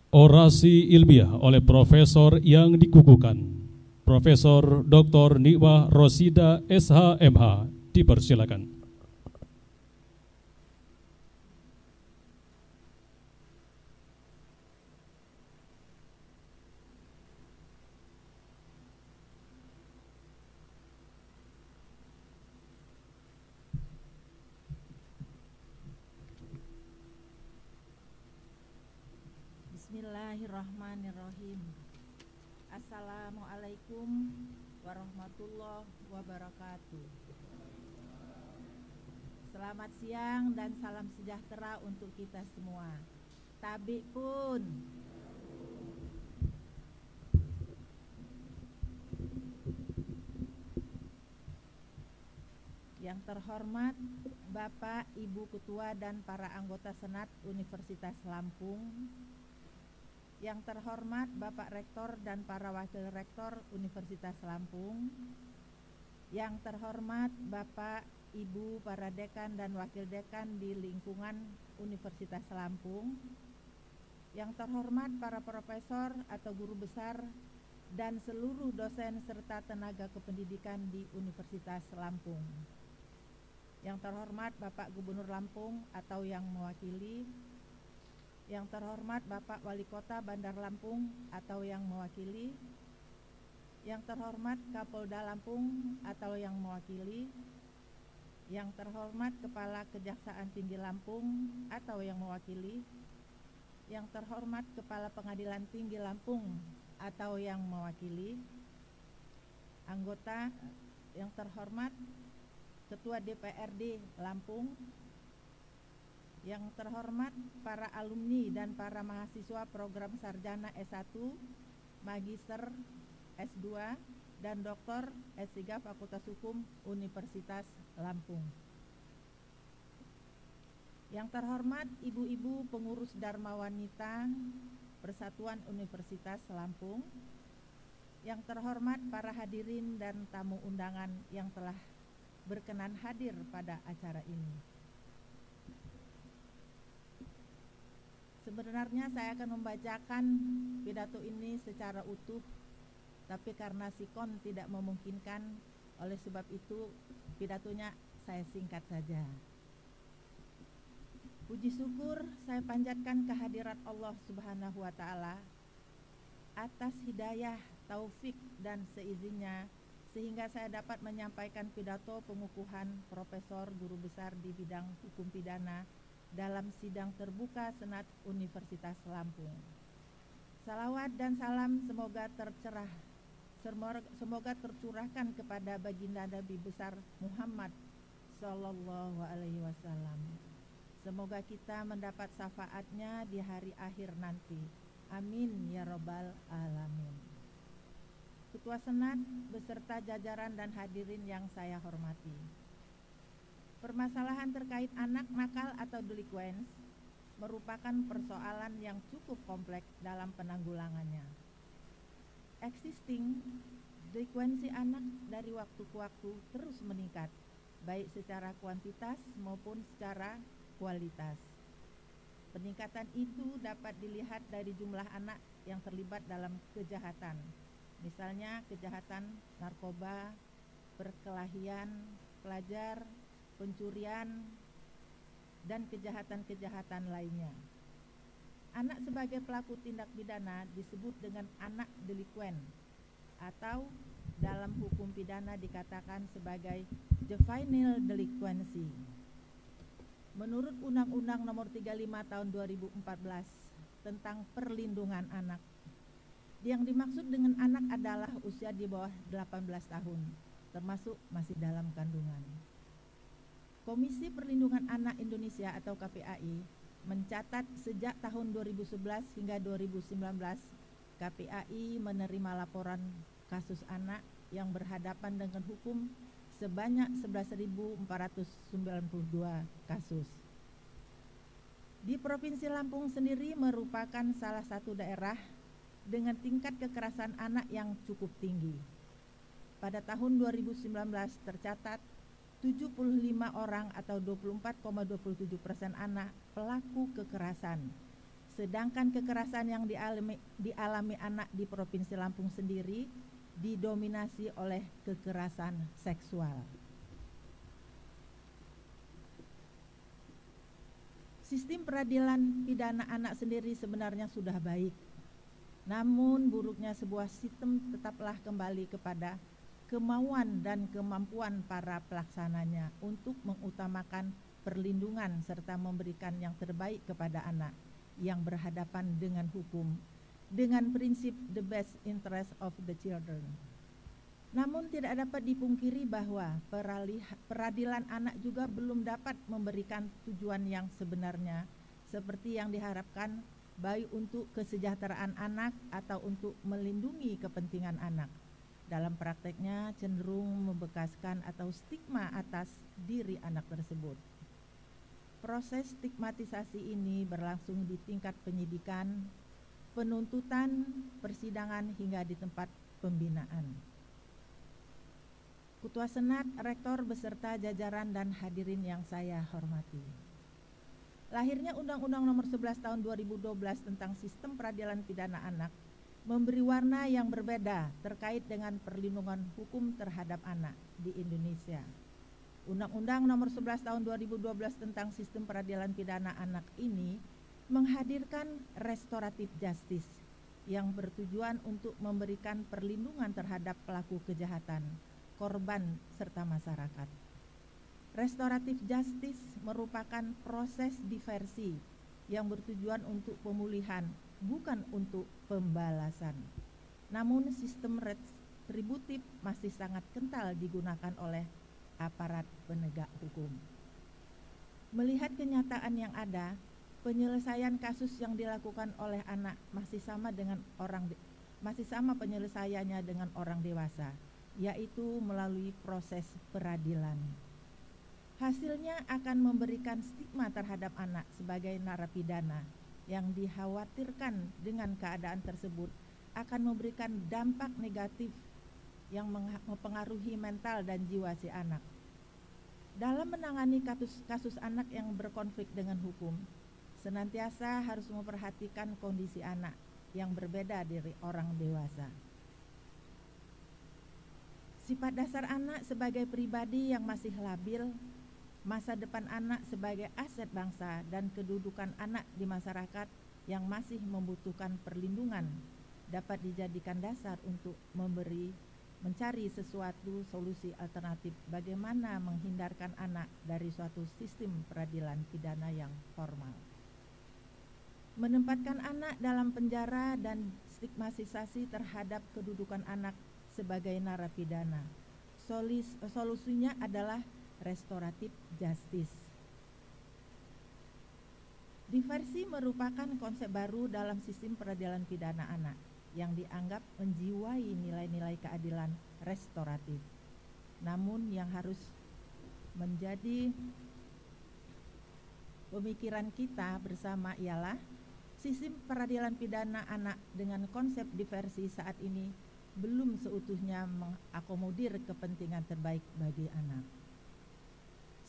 A: Orasi ilmiah oleh profesor yang dikukuhkan, Profesor Dr. Niwah Rosida SHMH, dipersilakan.
H: Bismillahirrahmanirrahim. Assalamualaikum warahmatullahi wabarakatuh. Selamat siang dan salam sejahtera untuk kita semua. Tabi pun. Yang terhormat Bapak, Ibu Ketua dan para anggota Senat Universitas Lampung. Yang terhormat Bapak Rektor dan para Wakil Rektor Universitas Lampung. Yang terhormat Bapak, Ibu, para dekan dan wakil dekan di lingkungan Universitas Lampung. Yang terhormat para profesor atau guru besar dan seluruh dosen serta tenaga kependidikan di Universitas Lampung. Yang terhormat Bapak Gubernur Lampung atau yang mewakili. Yang terhormat Bapak Wali Kota Bandar Lampung atau yang mewakili. Yang terhormat Kapolda Lampung atau yang mewakili. Yang terhormat Kepala Kejaksaan Tinggi Lampung atau yang mewakili. Yang terhormat Kepala Pengadilan Tinggi Lampung atau yang mewakili. Anggota yang terhormat Ketua DPRD Lampung. Yang terhormat para alumni dan para mahasiswa program sarjana S1, magister, S2, dan doktor S3 Fakultas Hukum Universitas Lampung. Yang terhormat ibu-ibu pengurus Dharma Wanita Persatuan Universitas Lampung. Yang terhormat para hadirin dan tamu undangan yang telah berkenan hadir pada acara ini. Sebenarnya saya akan membacakan pidato ini secara utuh, tapi karena sikon tidak memungkinkan, oleh sebab itu pidatonya saya singkat saja. Puji syukur saya panjatkan kehadirat Allah Subhanahu wa Ta'ala atas hidayah, taufik, dan seizinnya, sehingga saya dapat menyampaikan pidato pengukuhan Profesor Guru Besar di bidang hukum pidana dalam sidang terbuka Senat Universitas Lampung. Salawat dan salam semoga tercurahkan kepada baginda Nabi besar Muhammad Sallallahu Alaihi Wasallam. Semoga kita mendapat syafaatnya di hari akhir nanti. Amin ya Rabbal Alamin. Ketua Senat beserta jajaran dan hadirin yang saya hormati. Permasalahan terkait anak nakal atau delinquents merupakan persoalan yang cukup kompleks dalam penanggulangannya. Existing delinkuensi anak dari waktu ke waktu terus meningkat, baik secara kuantitas maupun secara kualitas. Peningkatan itu dapat dilihat dari jumlah anak yang terlibat dalam kejahatan, misalnya kejahatan narkoba, perkelahian, pelajar, pencurian, dan kejahatan-kejahatan lainnya. Anak sebagai pelaku tindak pidana disebut dengan anak delinquen atau dalam hukum pidana dikatakan sebagai juvenile delinquency. Menurut Undang-Undang Nomor 35 Tahun 2014 tentang perlindungan anak, yang dimaksud dengan anak adalah usia di bawah 18 tahun, termasuk masih dalam kandungan. Komisi Perlindungan Anak Indonesia atau KPAI mencatat sejak tahun 2011 hingga 2019 KPAI menerima laporan kasus anak yang berhadapan dengan hukum sebanyak 11.492 kasus. Di Provinsi Lampung sendiri merupakan salah satu daerah dengan tingkat kekerasan anak yang cukup tinggi. Pada tahun 2019 tercatat 75 orang atau 24,27% anak pelaku kekerasan. Sedangkan kekerasan yang dialami anak di Provinsi Lampung sendiri didominasi oleh kekerasan seksual. Sistem peradilan pidana anak sendiri sebenarnya sudah baik. Namun buruknya sebuah sistem tetaplah kembali kepada kemauan dan kemampuan para pelaksananya untuk mengutamakan perlindungan serta memberikan yang terbaik kepada anak yang berhadapan dengan hukum dengan prinsip the best interest of the children. Namun tidak dapat dipungkiri bahwa peradilan anak juga belum dapat memberikan tujuan yang sebenarnya seperti yang diharapkan, baik untuk kesejahteraan anak atau untuk melindungi kepentingan anak. Dalam prakteknya cenderung membekaskan atau stigma atas diri anak tersebut. Proses stigmatisasi ini berlangsung di tingkat penyidikan, penuntutan, persidangan hingga di tempat pembinaan. Ketua Senat, Rektor beserta jajaran dan hadirin yang saya hormati. Lahirnya Undang-Undang Nomor 11 Tahun 2012 tentang Sistem Peradilan Pidana Anak memberi warna yang berbeda terkait dengan perlindungan hukum terhadap anak di Indonesia. Undang-Undang Nomor 11 Tahun 2012 tentang Sistem Peradilan Pidana Anak ini menghadirkan restoratif justice yang bertujuan untuk memberikan perlindungan terhadap pelaku kejahatan, korban, serta masyarakat. Restoratif justice merupakan proses diversi yang bertujuan untuk pemulihan, bukan untuk pembalasan. Namun sistem retributif masih sangat kental digunakan oleh aparat penegak hukum. Melihat kenyataan yang ada, penyelesaian kasus yang dilakukan oleh anak masih sama penyelesaiannya dengan orang dewasa, yaitu melalui proses peradilan. Hasilnya akan memberikan stigma terhadap anak sebagai narapidana yang dikhawatirkan dengan keadaan tersebut akan memberikan dampak negatif yang mempengaruhi mental dan jiwa si anak. Dalam menangani kasus anak yang berkonflik dengan hukum, senantiasa harus memperhatikan kondisi anak yang berbeda dari orang dewasa. Sifat dasar anak sebagai pribadi yang masih labil, masa depan anak sebagai aset bangsa, dan kedudukan anak di masyarakat yang masih membutuhkan perlindungan dapat dijadikan dasar untuk mencari sesuatu solusi alternatif bagaimana menghindarkan anak dari suatu sistem peradilan pidana yang formal. Menempatkan anak dalam penjara dan stigmatisasi terhadap kedudukan anak sebagai narapidana. Solusinya adalah restoratif justice. Diversi merupakan konsep baru dalam sistem peradilan pidana anak yang dianggap menjiwai nilai-nilai keadilan restoratif. Namun yang harus menjadi pemikiran kita bersama ialah sistem peradilan pidana anak dengan konsep diversi saat ini belum seutuhnya mengakomodir kepentingan terbaik bagi anak.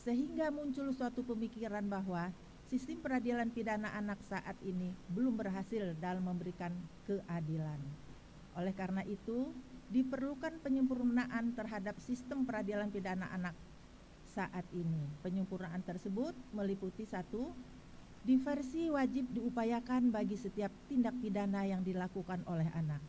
H: Sehingga muncul suatu pemikiran bahwa sistem peradilan pidana anak saat ini belum berhasil dalam memberikan keadilan. Oleh karena itu, diperlukan penyempurnaan terhadap sistem peradilan pidana anak saat ini. Penyempurnaan tersebut meliputi 1, diversi wajib diupayakan bagi setiap tindak pidana yang dilakukan oleh anak.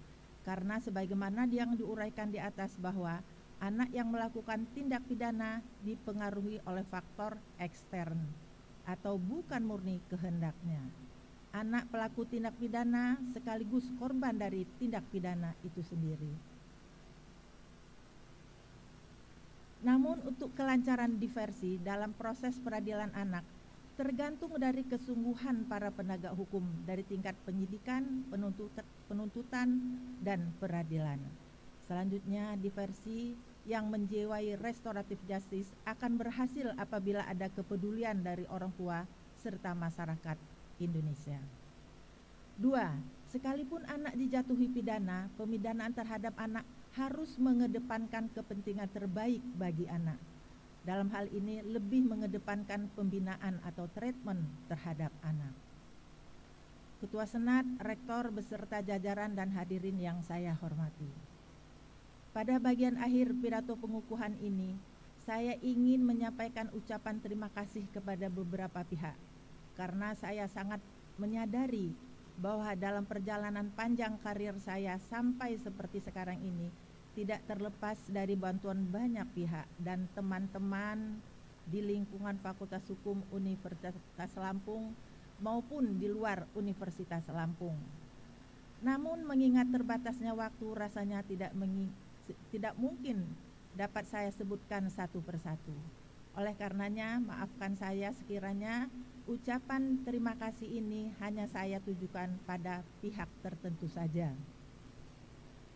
H: Karena sebagaimana yang diuraikan di atas bahwa anak yang melakukan tindak pidana dipengaruhi oleh faktor ekstern atau bukan murni kehendaknya. Anak pelaku tindak pidana sekaligus korban dari tindak pidana itu sendiri. Namun untuk kelancaran diversi dalam proses peradilan anak tergantung dari kesungguhan para penegak hukum dari tingkat penyidikan, penuntutan, dan peradilan. Selanjutnya, diversi yang menjiwai restoratif justice akan berhasil apabila ada kepedulian dari orang tua serta masyarakat Indonesia. 2. Sekalipun anak dijatuhi pidana, pemidanaan terhadap anak harus mengedepankan kepentingan terbaik bagi anak. Dalam hal ini lebih mengedepankan pembinaan atau treatment terhadap anak. Ketua Senat, Rektor beserta jajaran dan hadirin yang saya hormati. Pada bagian akhir pidato pengukuhan ini, saya ingin menyampaikan ucapan terima kasih kepada beberapa pihak karena saya sangat menyadari bahwa dalam perjalanan panjang karir saya sampai seperti sekarang ini tidak terlepas dari bantuan banyak pihak dan teman-teman di lingkungan Fakultas Hukum Universitas Lampung maupun di luar Universitas Lampung. Namun mengingat terbatasnya waktu, rasanya tidak mungkin dapat saya sebutkan satu persatu. Oleh karenanya, maafkan saya sekiranya ucapan terima kasih ini hanya saya tujukan pada pihak tertentu saja.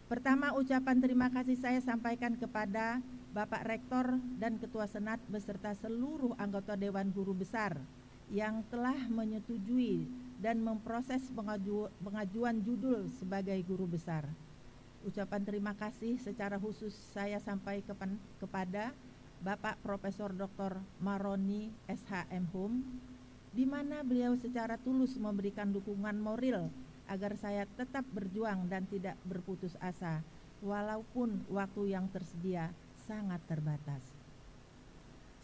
H: Pertama, ucapan terima kasih saya sampaikan kepada Bapak Rektor dan Ketua Senat beserta seluruh anggota Dewan Guru Besar yang telah menyetujui dan memproses pengajuan judul sebagai guru besar. Ucapan terima kasih secara khusus saya sampaikan kepada Bapak Profesor Dr. Maroni SHM Hum, di mana beliau secara tulus memberikan dukungan moral agar saya tetap berjuang dan tidak berputus asa, walaupun waktu yang tersedia sangat terbatas.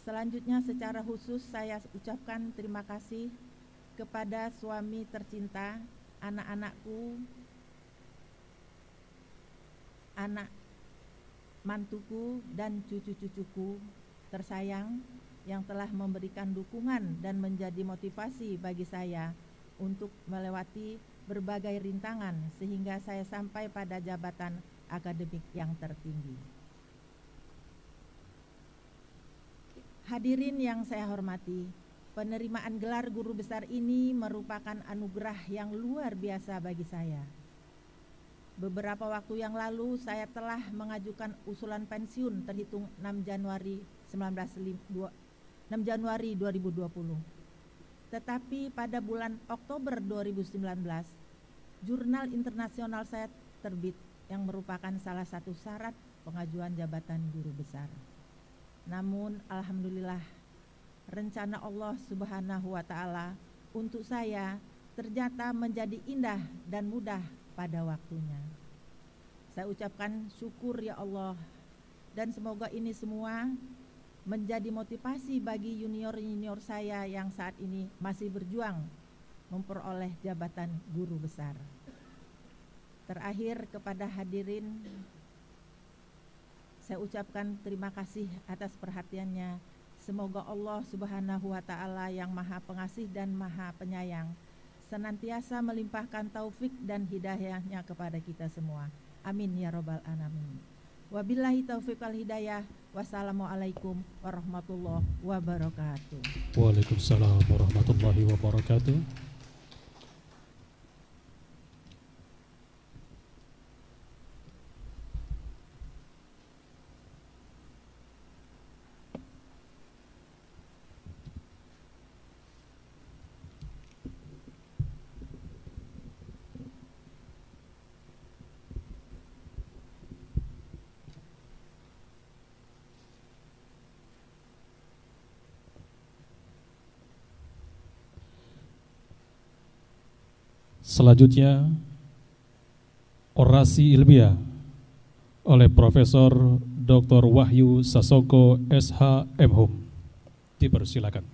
H: Selanjutnya secara khusus saya ucapkan terima kasih kepada suami tercinta, anak-anakku, anak mantuku dan cucu-cucuku tersayang yang telah memberikan dukungan dan menjadi motivasi bagi saya untuk melewati berbagai rintangan sehingga saya sampai pada jabatan akademik yang tertinggi. Hadirin yang saya hormati, penerimaan gelar guru besar ini merupakan anugerah yang luar biasa bagi saya. Beberapa waktu yang lalu saya telah mengajukan usulan pensiun terhitung 6 Januari 2020. Tetapi pada bulan Oktober 2019, jurnal internasional saya terbit yang merupakan salah satu syarat pengajuan jabatan guru besar. Namun alhamdulillah rencana Allah Subhanahu wa taala untuk saya ternyata menjadi indah dan mudah pada waktunya. Saya ucapkan syukur ya Allah, dan semoga ini semua menjadi motivasi bagi junior-junior saya yang saat ini masih berjuang memperoleh jabatan guru besar. Terakhir kepada hadirin, saya ucapkan terima kasih atas perhatiannya. Semoga Allah Subhanahu wa taala yang Maha Pengasih dan Maha Penyayang senantiasa melimpahkan taufik dan hidayahnya kepada kita semua. Amin ya robbal alamin. Wabillahi taufiq wal hidayah. Wassalamualaikum warahmatullahi wabarakatuh.
A: Waalaikumsalam warahmatullahi wabarakatuh. Selanjutnya, orasi ilmiah oleh Profesor Dr. Wahyu Sasongko SHM Hum. Dipersilakan.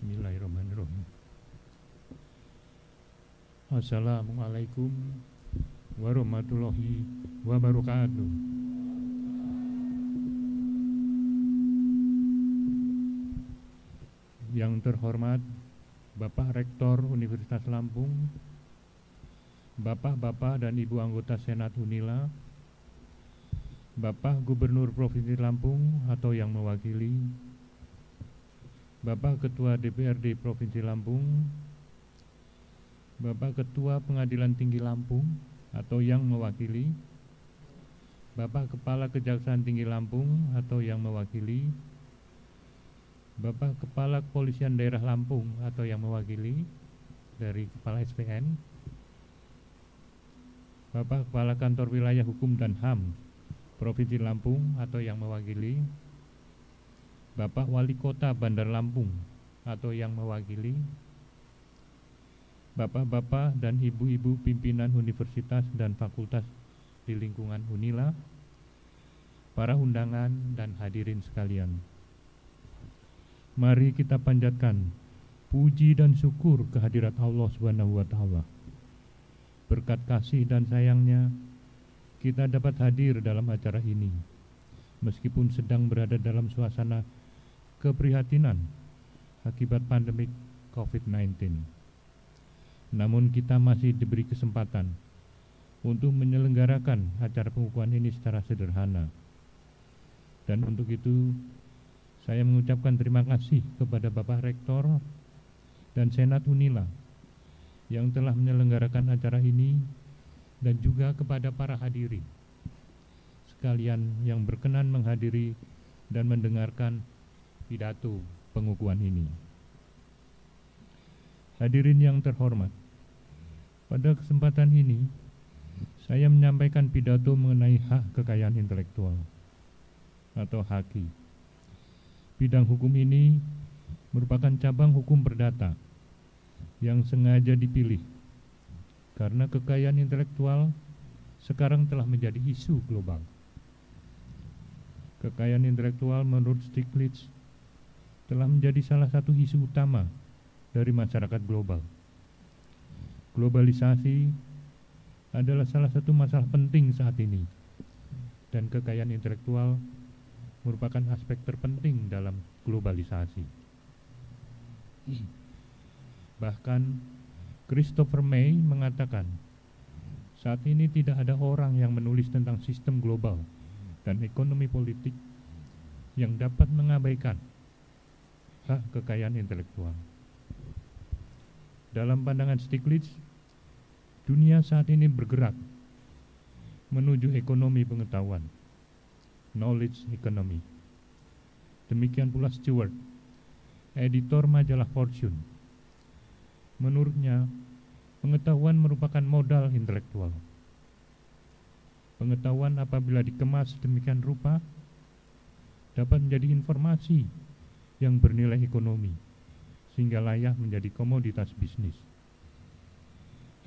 I: Bismillahirrahmanirrahim. Assalamualaikum warahmatullahi wabarakatuh. Yang terhormat Bapak Rektor Universitas Lampung, Bapak-bapak dan Ibu anggota Senat Unila, Bapak Gubernur Provinsi Lampung atau yang mewakili, Bapak Ketua DPRD Provinsi Lampung, Bapak Ketua Pengadilan Tinggi Lampung atau yang mewakili, Bapak Kepala Kejaksaan Tinggi Lampung atau yang mewakili, Bapak Kepala Kepolisian Daerah Lampung atau yang mewakili dari Kepala SPN, Bapak Kepala Kantor Wilayah Hukum dan HAM Provinsi Lampung atau yang mewakili, Bapak Wali Kota Bandar Lampung atau yang mewakili, Bapak-bapak dan ibu-ibu pimpinan universitas dan fakultas di lingkungan Unila, para undangan dan hadirin sekalian. Mari kita panjatkan puji dan syukur kehadirat Allah Subhanahu wa Ta'ala. Berkat kasih dan sayangnya, kita dapat hadir dalam acara ini, meskipun sedang berada dalam suasana keprihatinan akibat pandemik COVID-19. Namun kita masih diberi kesempatan untuk menyelenggarakan acara pengukuhan ini secara sederhana. Dan untuk itu, saya mengucapkan terima kasih kepada Bapak Rektor dan Senat Unila yang telah menyelenggarakan acara ini, dan juga kepada para hadirin sekalian yang berkenan menghadiri dan mendengarkan pidato pengukuhan ini. Hadirin yang terhormat, pada kesempatan ini saya menyampaikan pidato mengenai hak kekayaan intelektual atau HAKI. Bidang hukum ini merupakan cabang hukum perdata yang sengaja dipilih karena kekayaan intelektual sekarang telah menjadi isu global. Kekayaan intelektual menurut Stiglitz telah menjadi salah satu isu utama dari masyarakat global. Globalisasi adalah salah satu masalah penting saat ini, dan kekayaan intelektual merupakan aspek terpenting dalam globalisasi. Bahkan Christopher May mengatakan, saat ini tidak ada orang yang menulis tentang sistem global dan ekonomi politik yang dapat mengabaikan hak kekayaan intelektual. Dalam pandangan Stiglitz, dunia saat ini bergerak menuju ekonomi pengetahuan, knowledge economy. Demikian pula Stewart, editor majalah Fortune. Menurutnya, pengetahuan merupakan modal intelektual. Pengetahuan apabila dikemas demikian rupa dapat menjadi informasi yang bernilai ekonomi, sehingga layak menjadi komoditas bisnis.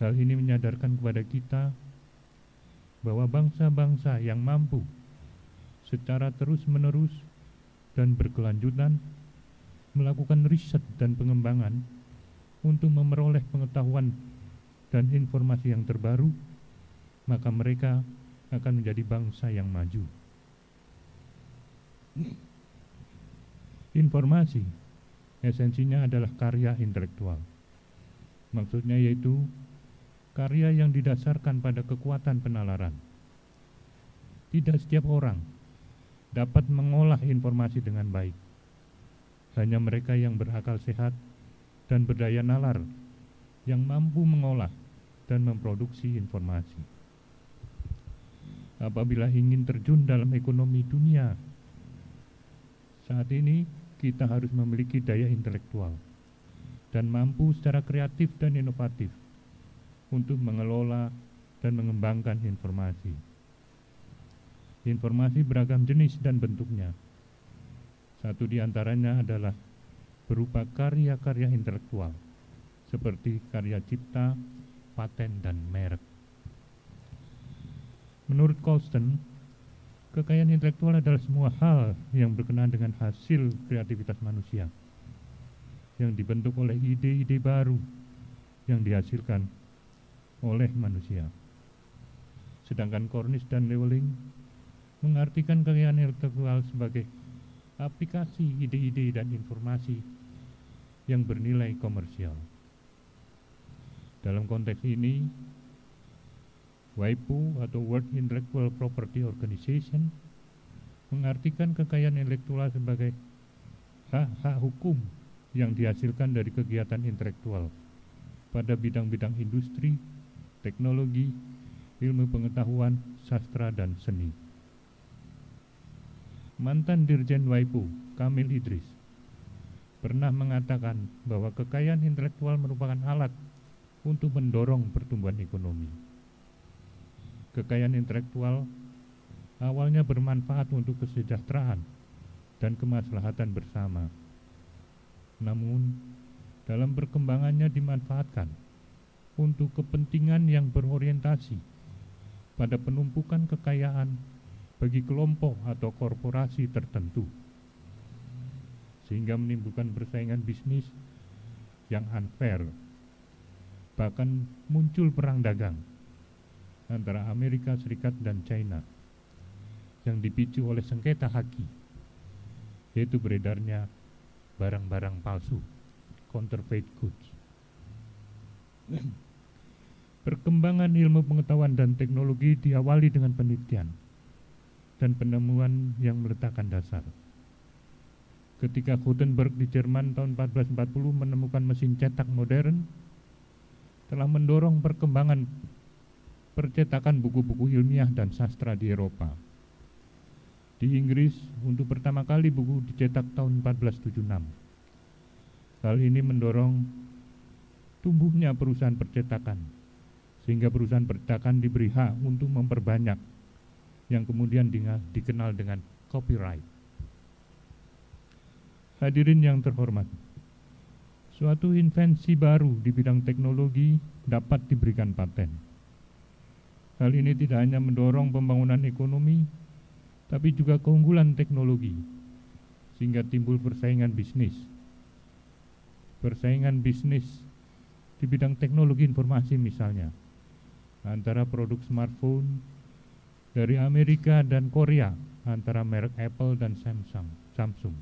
I: Hal ini menyadarkan kepada kita bahwa bangsa-bangsa yang mampu secara terus-menerus dan berkelanjutan melakukan riset dan pengembangan untuk memperoleh pengetahuan dan informasi yang terbaru, maka mereka akan menjadi bangsa yang maju. Informasi esensinya adalah karya intelektual. Maksudnya yaitu karya yang didasarkan pada kekuatan penalaran. Tidak setiap orang dapat mengolah informasi dengan baik. Hanya mereka yang berakal sehat dan berdaya nalar yang mampu mengolah dan memproduksi informasi. Apabila ingin terjun dalam ekonomi dunia, saat ini kita harus memiliki daya intelektual dan mampu secara kreatif dan inovatif untuk mengelola dan mengembangkan informasi. Informasi beragam jenis dan bentuknya. Satu di antaranya adalah berupa karya-karya intelektual, seperti karya cipta, paten, dan merek. Menurut Colston, kekayaan intelektual adalah semua hal yang berkenaan dengan hasil kreativitas manusia, yang dibentuk oleh ide-ide baru yang dihasilkan oleh manusia. Sedangkan Cornish dan Llewellyn mengartikan kekayaan intelektual sebagai aplikasi ide-ide dan informasi yang bernilai komersial. Dalam konteks ini, WIPO atau World Intellectual Property Organization mengartikan kekayaan intelektual sebagai hak-hak hukum yang dihasilkan dari kegiatan intelektual pada bidang-bidang industri, teknologi, ilmu pengetahuan, sastra, dan seni. Mantan Dirjen WIPO, Kamil Idris, pernah mengatakan bahwa kekayaan intelektual merupakan alat untuk mendorong pertumbuhan ekonomi. Kekayaan intelektual awalnya bermanfaat untuk kesejahteraan dan kemaslahatan bersama. Namun, dalam perkembangannya dimanfaatkan untuk kepentingan yang berorientasi pada penumpukan kekayaan bagi kelompok atau korporasi tertentu, sehingga menimbulkan persaingan bisnis yang unfair. Bahkan muncul perang dagang antara Amerika Serikat dan China yang dipicu oleh sengketa haki, yaitu beredarnya barang-barang palsu, counterfeit goods. Perkembangan ilmu pengetahuan dan teknologi diawali dengan penelitian dan penemuan yang meletakkan dasar. Ketika Gutenberg di Jerman tahun 1440 menemukan mesin cetak modern, telah mendorong perkembangan percetakan buku-buku ilmiah dan sastra di Eropa. Di Inggris, untuk pertama kali buku dicetak tahun 1476. Hal ini mendorong tumbuhnya perusahaan percetakan, sehingga perusahaan percetakan diberi hak untuk memperbanyak, yang kemudian dikenal dengan copyright. Hadirin yang terhormat, suatu invensi baru di bidang teknologi dapat diberikan paten. Hal ini tidak hanya mendorong pembangunan ekonomi, tapi juga keunggulan teknologi, sehingga timbul persaingan bisnis. Persaingan bisnis di bidang teknologi informasi misalnya, antara produk smartphone dari Amerika dan Korea, antara merek Apple dan Samsung.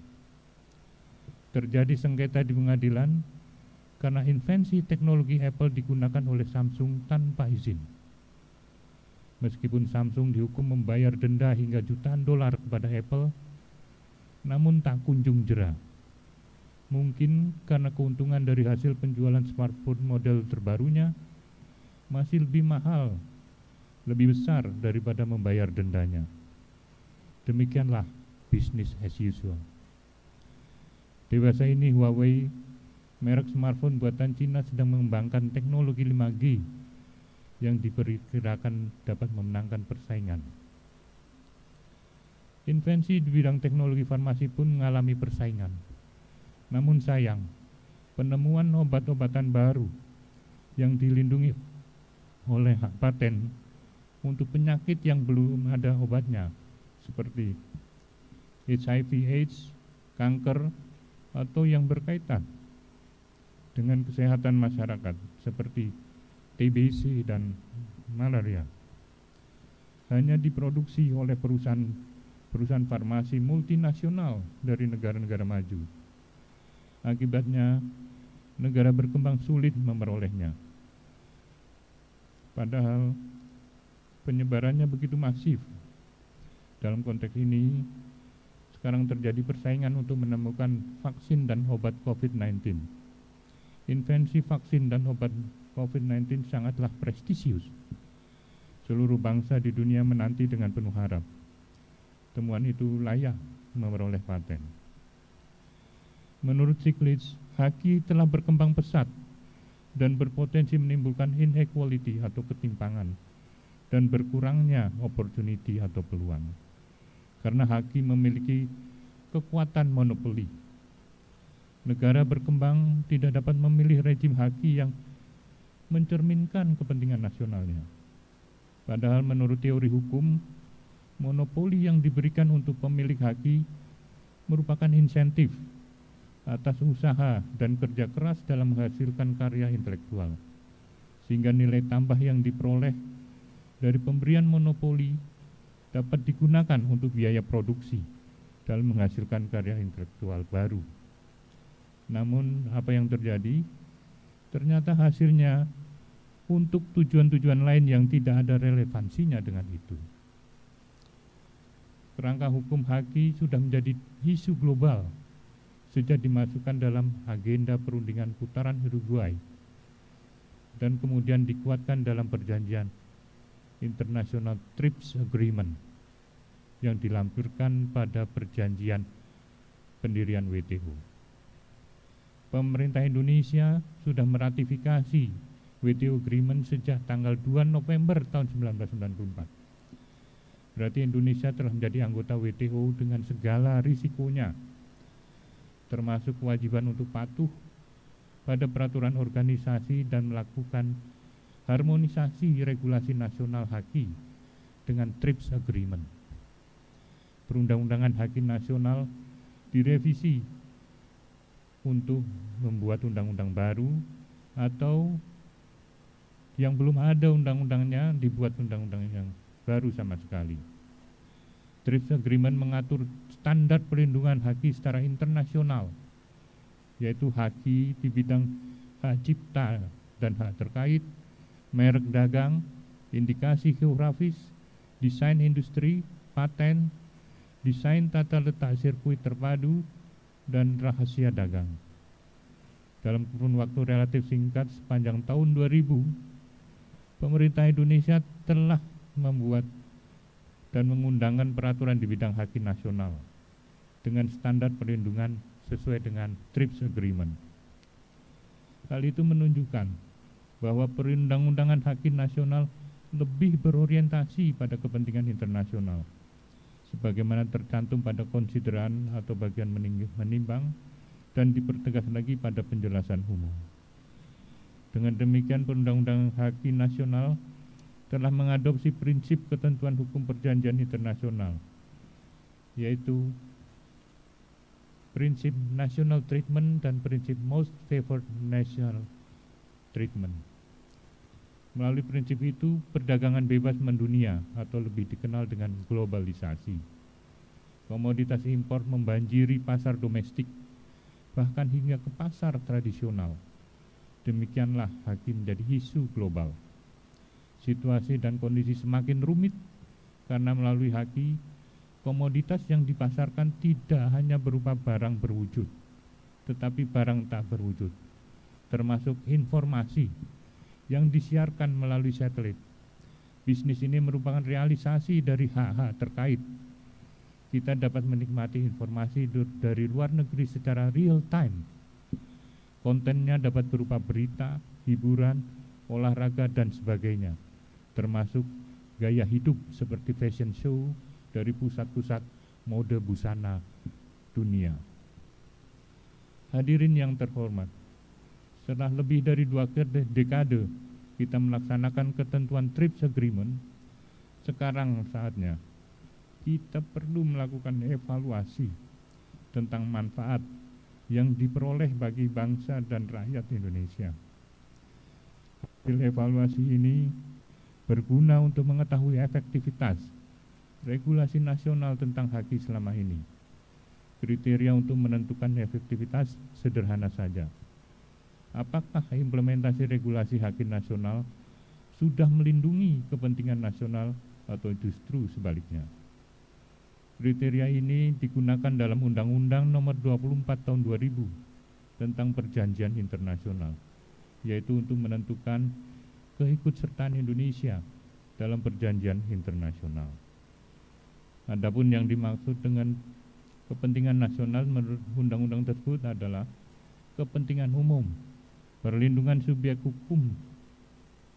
I: Terjadi sengketa di pengadilan karena invensi teknologi Apple digunakan oleh Samsung tanpa izin. Meskipun Samsung dihukum membayar denda hingga jutaan dolar kepada Apple, namun tak kunjung jera. Mungkin karena keuntungan dari hasil penjualan smartphone model terbarunya masih lebih mahal, lebih besar daripada membayar dendanya. Demikianlah bisnis as usual. Dewasa ini Huawei, merek smartphone buatan Cina, sedang mengembangkan teknologi 5G yang diperkirakan dapat memenangkan persaingan. Invensi di bidang teknologi farmasi pun mengalami persaingan. Namun sayang, penemuan obat-obatan baru yang dilindungi oleh hak paten untuk penyakit yang belum ada obatnya, seperti HIV/AIDS, kanker, atau yang berkaitan dengan kesehatan masyarakat seperti TBC dan malaria, hanya diproduksi oleh perusahaan farmasi multinasional dari negara-negara maju. Akibatnya, negara berkembang sulit memperolehnya. Padahal penyebarannya begitu masif. Dalam konteks ini, sekarang terjadi persaingan untuk menemukan vaksin dan obat COVID-19. Invensi vaksin dan obat COVID-19 sangatlah prestisius. Seluruh bangsa di dunia menanti dengan penuh harap. Temuan itu layak memperoleh paten. Menurut Stiglitz, haki telah berkembang pesat dan berpotensi menimbulkan inequality atau ketimpangan dan berkurangnya opportunity atau peluang. Karena haki memiliki kekuatan monopoli. Negara berkembang tidak dapat memilih rejim haki yang mencerminkan kepentingan nasionalnya. Padahal menurut teori hukum, monopoli yang diberikan untuk pemilik haki merupakan insentif atas usaha dan kerja keras dalam menghasilkan karya intelektual, sehingga nilai tambah yang diperoleh dari pemberian monopoli dapat digunakan untuk biaya produksi dalam menghasilkan karya intelektual baru. Namun apa yang terjadi? Ternyata hasilnya untuk tujuan-tujuan lain yang tidak ada relevansinya dengan itu. Kerangka hukum haki sudah menjadi isu global sejak dimasukkan dalam agenda perundingan putaran Uruguay dan kemudian dikuatkan dalam perjanjian International TRIPS Agreement yang dilampirkan pada perjanjian pendirian WTO. Pemerintah Indonesia sudah meratifikasi WTO Agreement sejak tanggal 2 November tahun 1994. Berarti Indonesia telah menjadi anggota WTO dengan segala risikonya, termasuk kewajiban untuk patuh pada peraturan organisasi dan melakukan harmonisasi regulasi nasional haki dengan TRIPS Agreement. Perundang-undangan haki nasional direvisi untuk membuat undang-undang baru atau yang belum ada undang-undangnya dibuat undang-undang yang baru sama sekali. TRIPS Agreement mengatur standar perlindungan haki secara internasional, yaitu haki di bidang hak cipta dan hak terkait, merek dagang, indikasi geografis, desain industri, paten, desain tata letak sirkuit terpadu, dan rahasia dagang. Dalam kurun waktu relatif singkat sepanjang tahun 2000, pemerintah Indonesia telah membuat dan mengundangkan peraturan di bidang haki nasional dengan standar perlindungan sesuai dengan TRIPS Agreement. Hal itu menunjukkan bahwa perundang-undangan haki nasional lebih berorientasi pada kepentingan internasional, sebagaimana tercantum pada konsideran atau bagian menimbang dan dipertegas lagi pada penjelasan umum. Dengan demikian, perundang-undangan haki nasional telah mengadopsi prinsip ketentuan hukum perjanjian internasional, yaitu prinsip national treatment dan prinsip most favored nation treatment. Melalui prinsip itu, perdagangan bebas mendunia atau lebih dikenal dengan globalisasi. Komoditas impor membanjiri pasar domestik, bahkan hingga ke pasar tradisional. Demikianlah haki menjadi isu global. Situasi dan kondisi semakin rumit karena melalui haki, komoditas yang dipasarkan tidak hanya berupa barang berwujud, tetapi barang tak berwujud, termasuk informasi yang disiarkan melalui satelit. Bisnis ini merupakan realisasi dari hak-hak terkait. Kita dapat menikmati informasi dari luar negeri secara real time. Kontennya dapat berupa berita, hiburan, olahraga, dan sebagainya, termasuk gaya hidup seperti fashion show dari pusat-pusat mode busana dunia. Hadirin yang terhormat, setelah lebih dari 2 dekade kita melaksanakan ketentuan TRIPS Agreement, sekarang saatnya kita perlu melakukan evaluasi tentang manfaat yang diperoleh bagi bangsa dan rakyat Indonesia. Hasil evaluasi ini berguna untuk mengetahui efektivitas regulasi nasional tentang haki selama ini. Kriteria untuk menentukan efektivitas sederhana saja. Apakah implementasi regulasi haki nasional sudah melindungi kepentingan nasional atau justru sebaliknya? Kriteria ini digunakan dalam Undang-Undang Nomor 24 Tahun 2000 tentang Perjanjian Internasional, yaitu untuk menentukan keikutsertaan Indonesia dalam perjanjian internasional. Adapun yang dimaksud dengan kepentingan nasional menurut undang-undang tersebut adalah kepentingan umum, perlindungan subjek hukum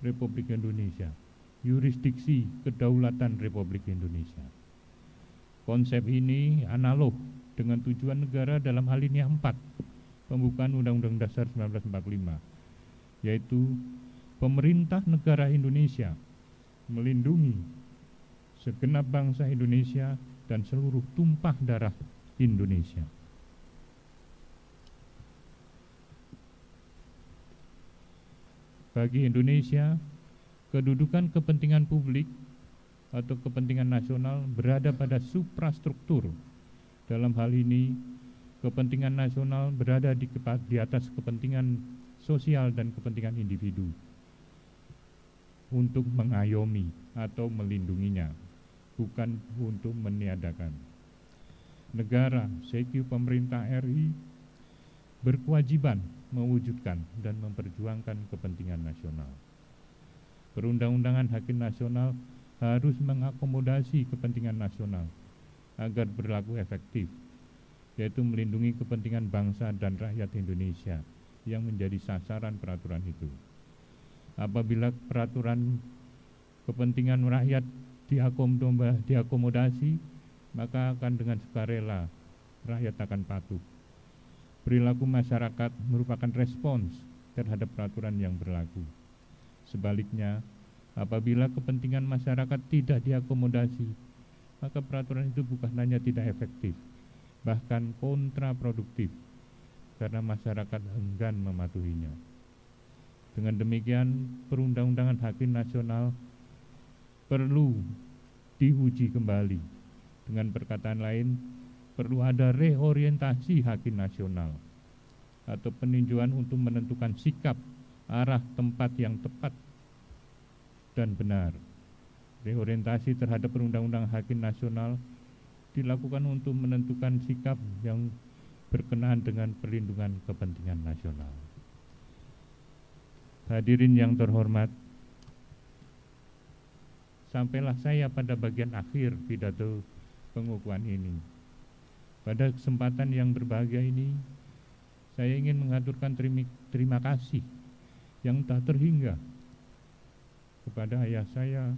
I: Republik Indonesia, yurisdiksi kedaulatan Republik Indonesia. Konsep ini analog dengan tujuan negara dalam alinea 4 pembukaan Undang-Undang Dasar 1945, yaitu pemerintah negara Indonesia melindungi segenap bangsa Indonesia dan seluruh tumpah darah Indonesia. Bagi Indonesia, kedudukan kepentingan publik atau kepentingan nasional berada pada suprastruktur. Dalam hal ini, kepentingan nasional berada di atas kepentingan sosial dan kepentingan individu untuk mengayomi atau melindunginya, bukan untuk meniadakan. Negara, CQ pemerintah RI berkewajiban mewujudkan dan memperjuangkan kepentingan nasional. Perundang-undangan hakim nasional harus mengakomodasi kepentingan nasional agar berlaku efektif, yaitu melindungi kepentingan bangsa dan rakyat Indonesia yang menjadi sasaran peraturan itu. Apabila peraturan kepentingan rakyat diakomodasi, maka akan dengan sukarela rakyat akan patuh. Perilaku masyarakat merupakan respons terhadap peraturan yang berlaku. Sebaliknya, apabila kepentingan masyarakat tidak diakomodasi, maka peraturan itu bukan hanya tidak efektif, bahkan kontraproduktif, karena masyarakat enggan mematuhinya. Dengan demikian, perundang-undangan hakim nasional perlu diuji kembali. Dengan perkataan lain, perlu ada reorientasi hakim nasional atau peninjauan untuk menentukan sikap, arah, tempat yang tepat dan benar. Reorientasi terhadap perundang-undangan hakim nasional dilakukan untuk menentukan sikap yang berkenaan dengan perlindungan kepentingan nasional. Hadirin yang terhormat, sampailah saya pada bagian akhir pidato pengukuhan ini. Pada kesempatan yang berbahagia ini, saya ingin mengaturkan terima kasih yang tak terhingga kepada ayah saya,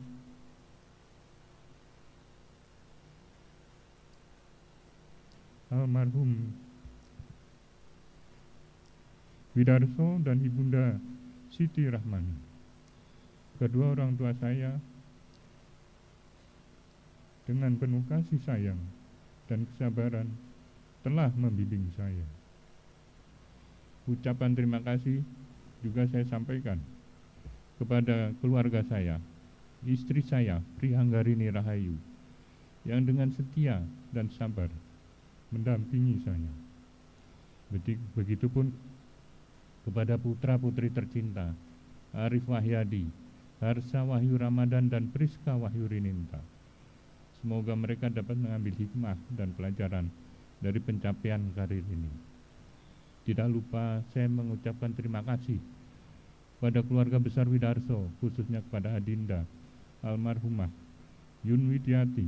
I: almarhum Widarso dan Ibunda Siti Rahman. Kedua orang tua saya dengan penuh kasih sayang dan kesabaran telah membimbing saya. Ucapan terima kasih juga saya sampaikan kepada keluarga saya, istri saya, Prianggarini Rahayu, yang dengan setia dan sabar mendampingi saya. Begitupun kepada putra-putri tercinta, Arif Wahyadi, Harsa Wahyu Ramadan, dan Priska Wahyu Rininta. Semoga mereka dapat mengambil hikmah dan pelajaran dari pencapaian karir ini. Tidak lupa saya mengucapkan terima kasih pada keluarga besar Widarso, khususnya kepada Adinda almarhumah Yun Widiati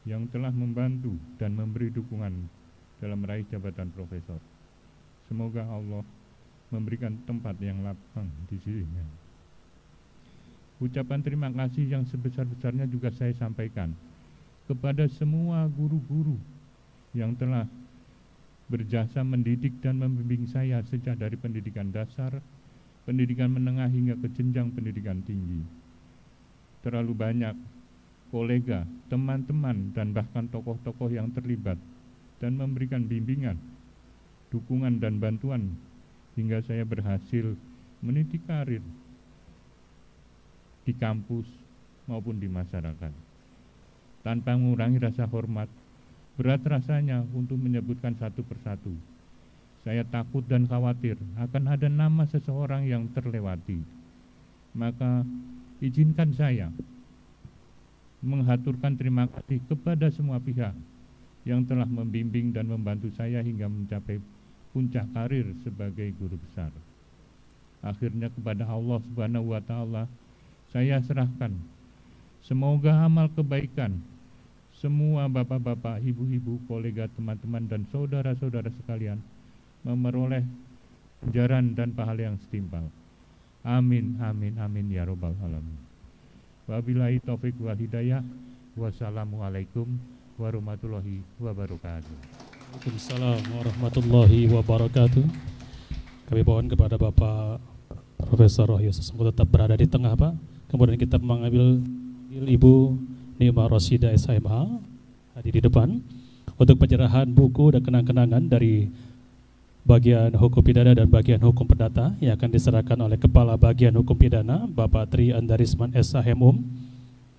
I: yang telah membantu dan memberi dukungan dalam meraih jabatan profesor. Semoga Allah memberikan tempat yang lapang di sisinya. Ucapan terima kasih yang sebesar-besarnya juga saya sampaikan kepada semua guru-guru yang telah berjasa mendidik dan membimbing saya sejak dari pendidikan dasar, pendidikan menengah hingga ke jenjang pendidikan tinggi. Terlalu banyak kolega, teman-teman, dan bahkan tokoh-tokoh yang terlibat dan memberikan bimbingan, dukungan, dan bantuan hingga saya berhasil meniti karir di kampus maupun di masyarakat. Tanpa mengurangi rasa hormat, berat rasanya untuk menyebutkan satu persatu. Saya takut dan khawatir akan ada nama seseorang yang terlewati. Maka izinkan saya menghaturkan terima kasih kepada semua pihak yang telah membimbing dan membantu saya hingga mencapai puncak karir sebagai guru besar. Akhirnya kepada Allah Subhanahu wa Ta'ala saya serahkan. Semoga amal kebaikan semua bapak-bapak, ibu-ibu, kolega, teman-teman, dan saudara-saudara sekalian memperoleh ganjaran dan pahala yang setimpal. Amin, amin, amin ya robbal alamin. Wabillahi taufik wal hidayah. Wassalamualaikum warahmatullahi wabarakatuh.
A: Waalaikumsalam warahmatullahi wabarakatuh. Kami mohon kepada Bapak Profesor Wahyu Sasongko tetap berada di tengah, Pak. Kemudian kita mengambil Ibu Nima Rosida SHMH hadir di depan untuk penyerahan buku dan kenang-kenangan dari bagian hukum pidana dan bagian hukum perdata yang akan diserahkan oleh Kepala Bagian Hukum Pidana Bapak Tri Andarisman SHMUM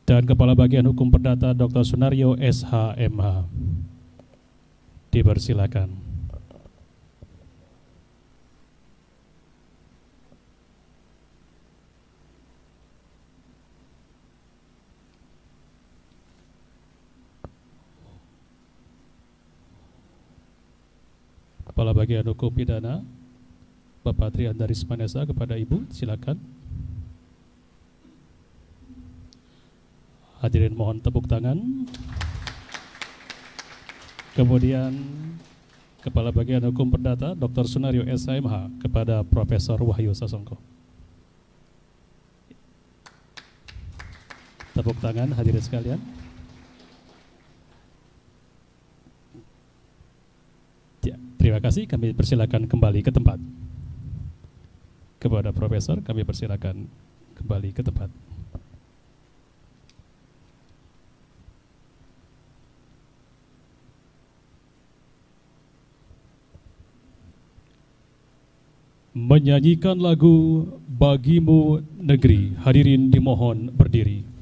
A: dan Kepala Bagian Hukum Perdata Dr. Sunario SHMH. dipersilakan. Kepala Bagian Hukum Pidana Bapak Triandaris Manesa, kepada Ibu, silakan. Hadirin mohon tepuk tangan. Kemudian Kepala Bagian Hukum Perdata Dr. Sunario SHMH, kepada Profesor Wahyu Sasongko. Tepuk tangan hadirin sekalian. Ya, terima kasih, kami persilakan kembali ke tempat. Kepada Profesor kami persilakan kembali ke tempat. Menyanyikan lagu Bagimu Negeri, hadirin dimohon berdiri.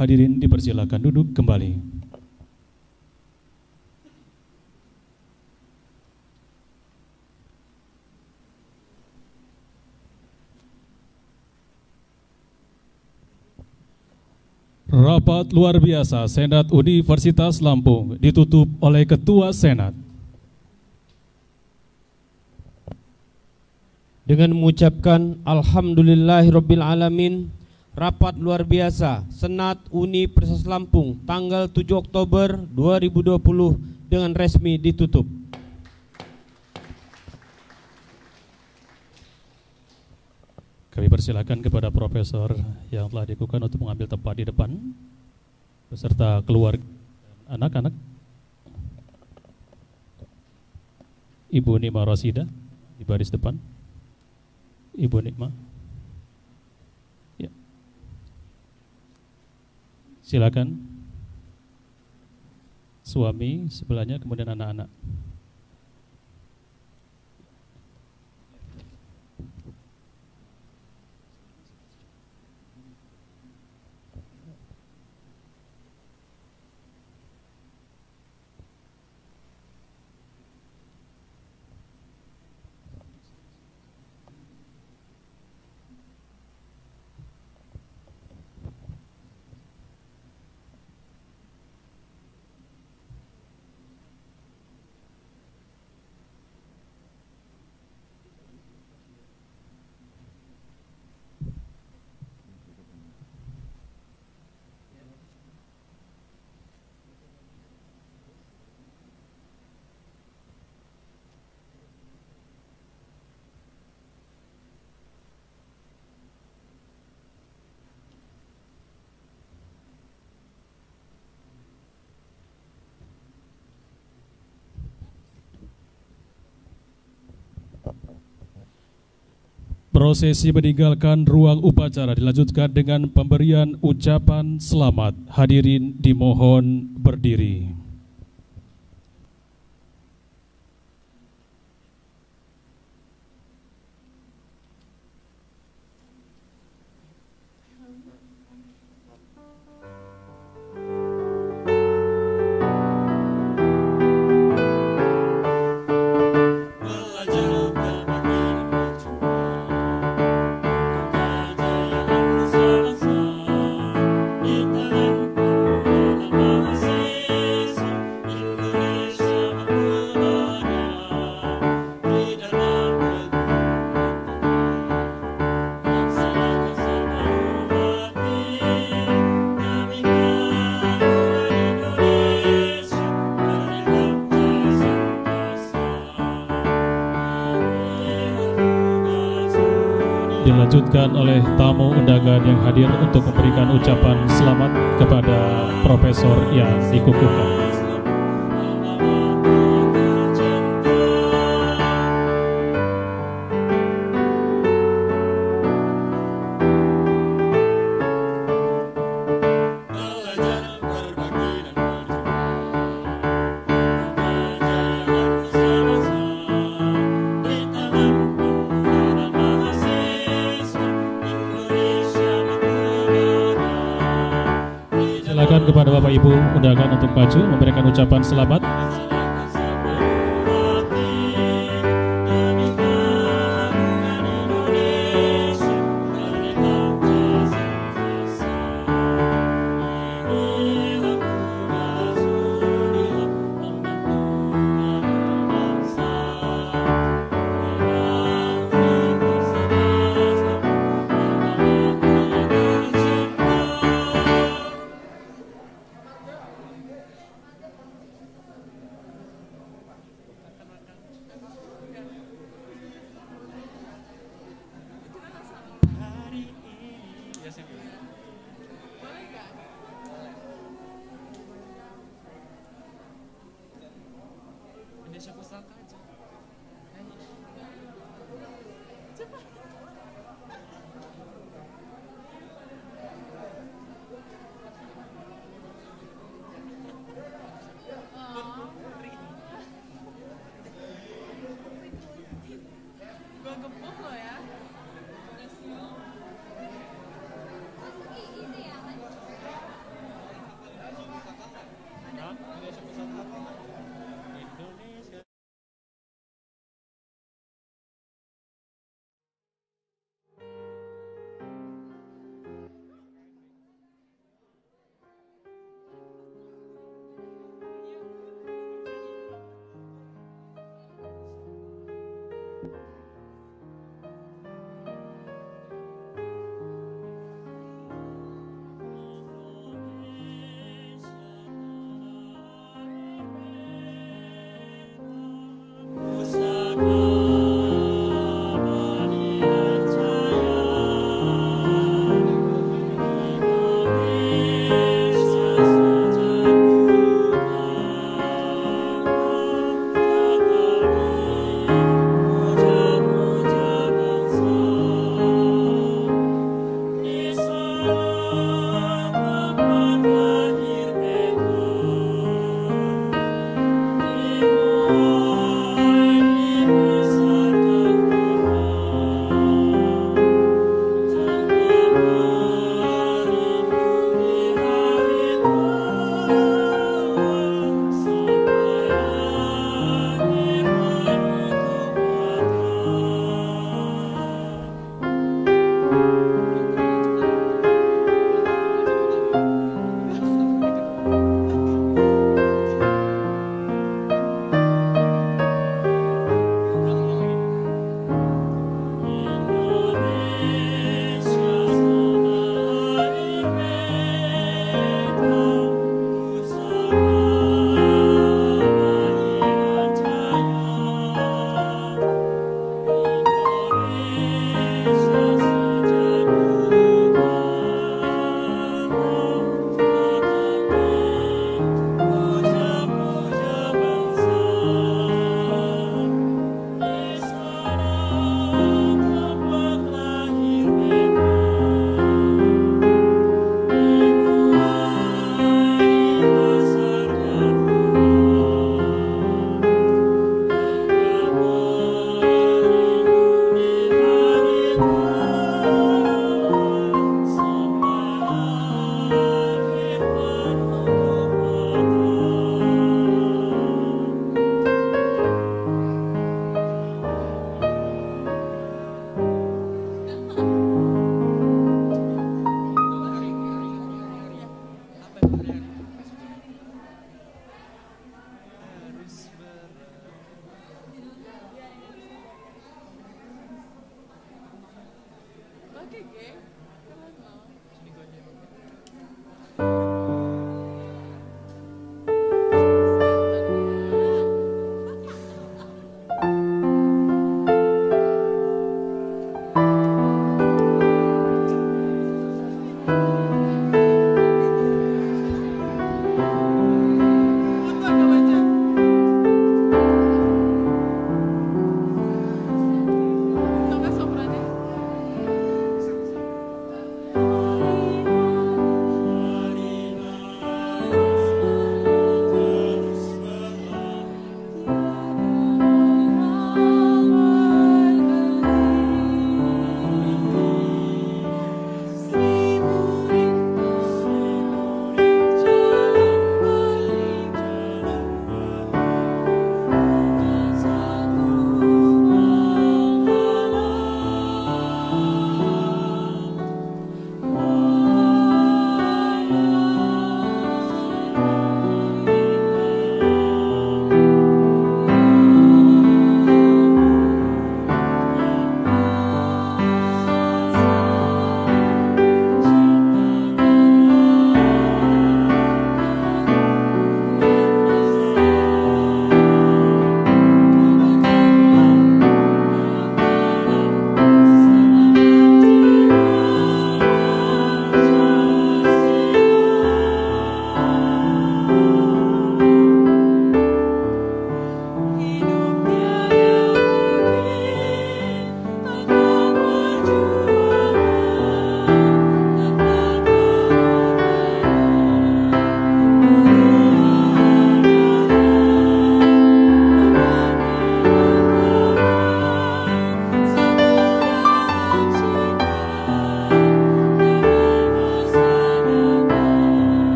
A: Hadirin dipersilakan duduk kembali. Rapat luar biasa Senat Universitas Lampung ditutup oleh Ketua Senat.
B: Dengan mengucapkan Alhamdulillahirabbil alamin, rapat luar biasa Senat Universitas Lampung tanggal 7 Oktober 2020 dengan resmi ditutup.
A: Kami persilakan kepada Profesor yang telah dikukuhkan untuk mengambil tempat di depan beserta keluarga dan anak-anak. Ibu Nima Rosida di baris depan. Ibu Nima. Ya. Silakan. Suami sebelahnya, kemudian anak-anak. Prosesi meninggalkan ruang upacara dilanjutkan dengan pemberian ucapan selamat. Hadirin dimohon berdiri. Dilanjutkan oleh tamu undangan yang hadir untuk memberikan ucapan selamat kepada profesor yang dikukuhkan. Silakan kepada Bapak Ibu undangan untuk maju memberikan ucapan selamat.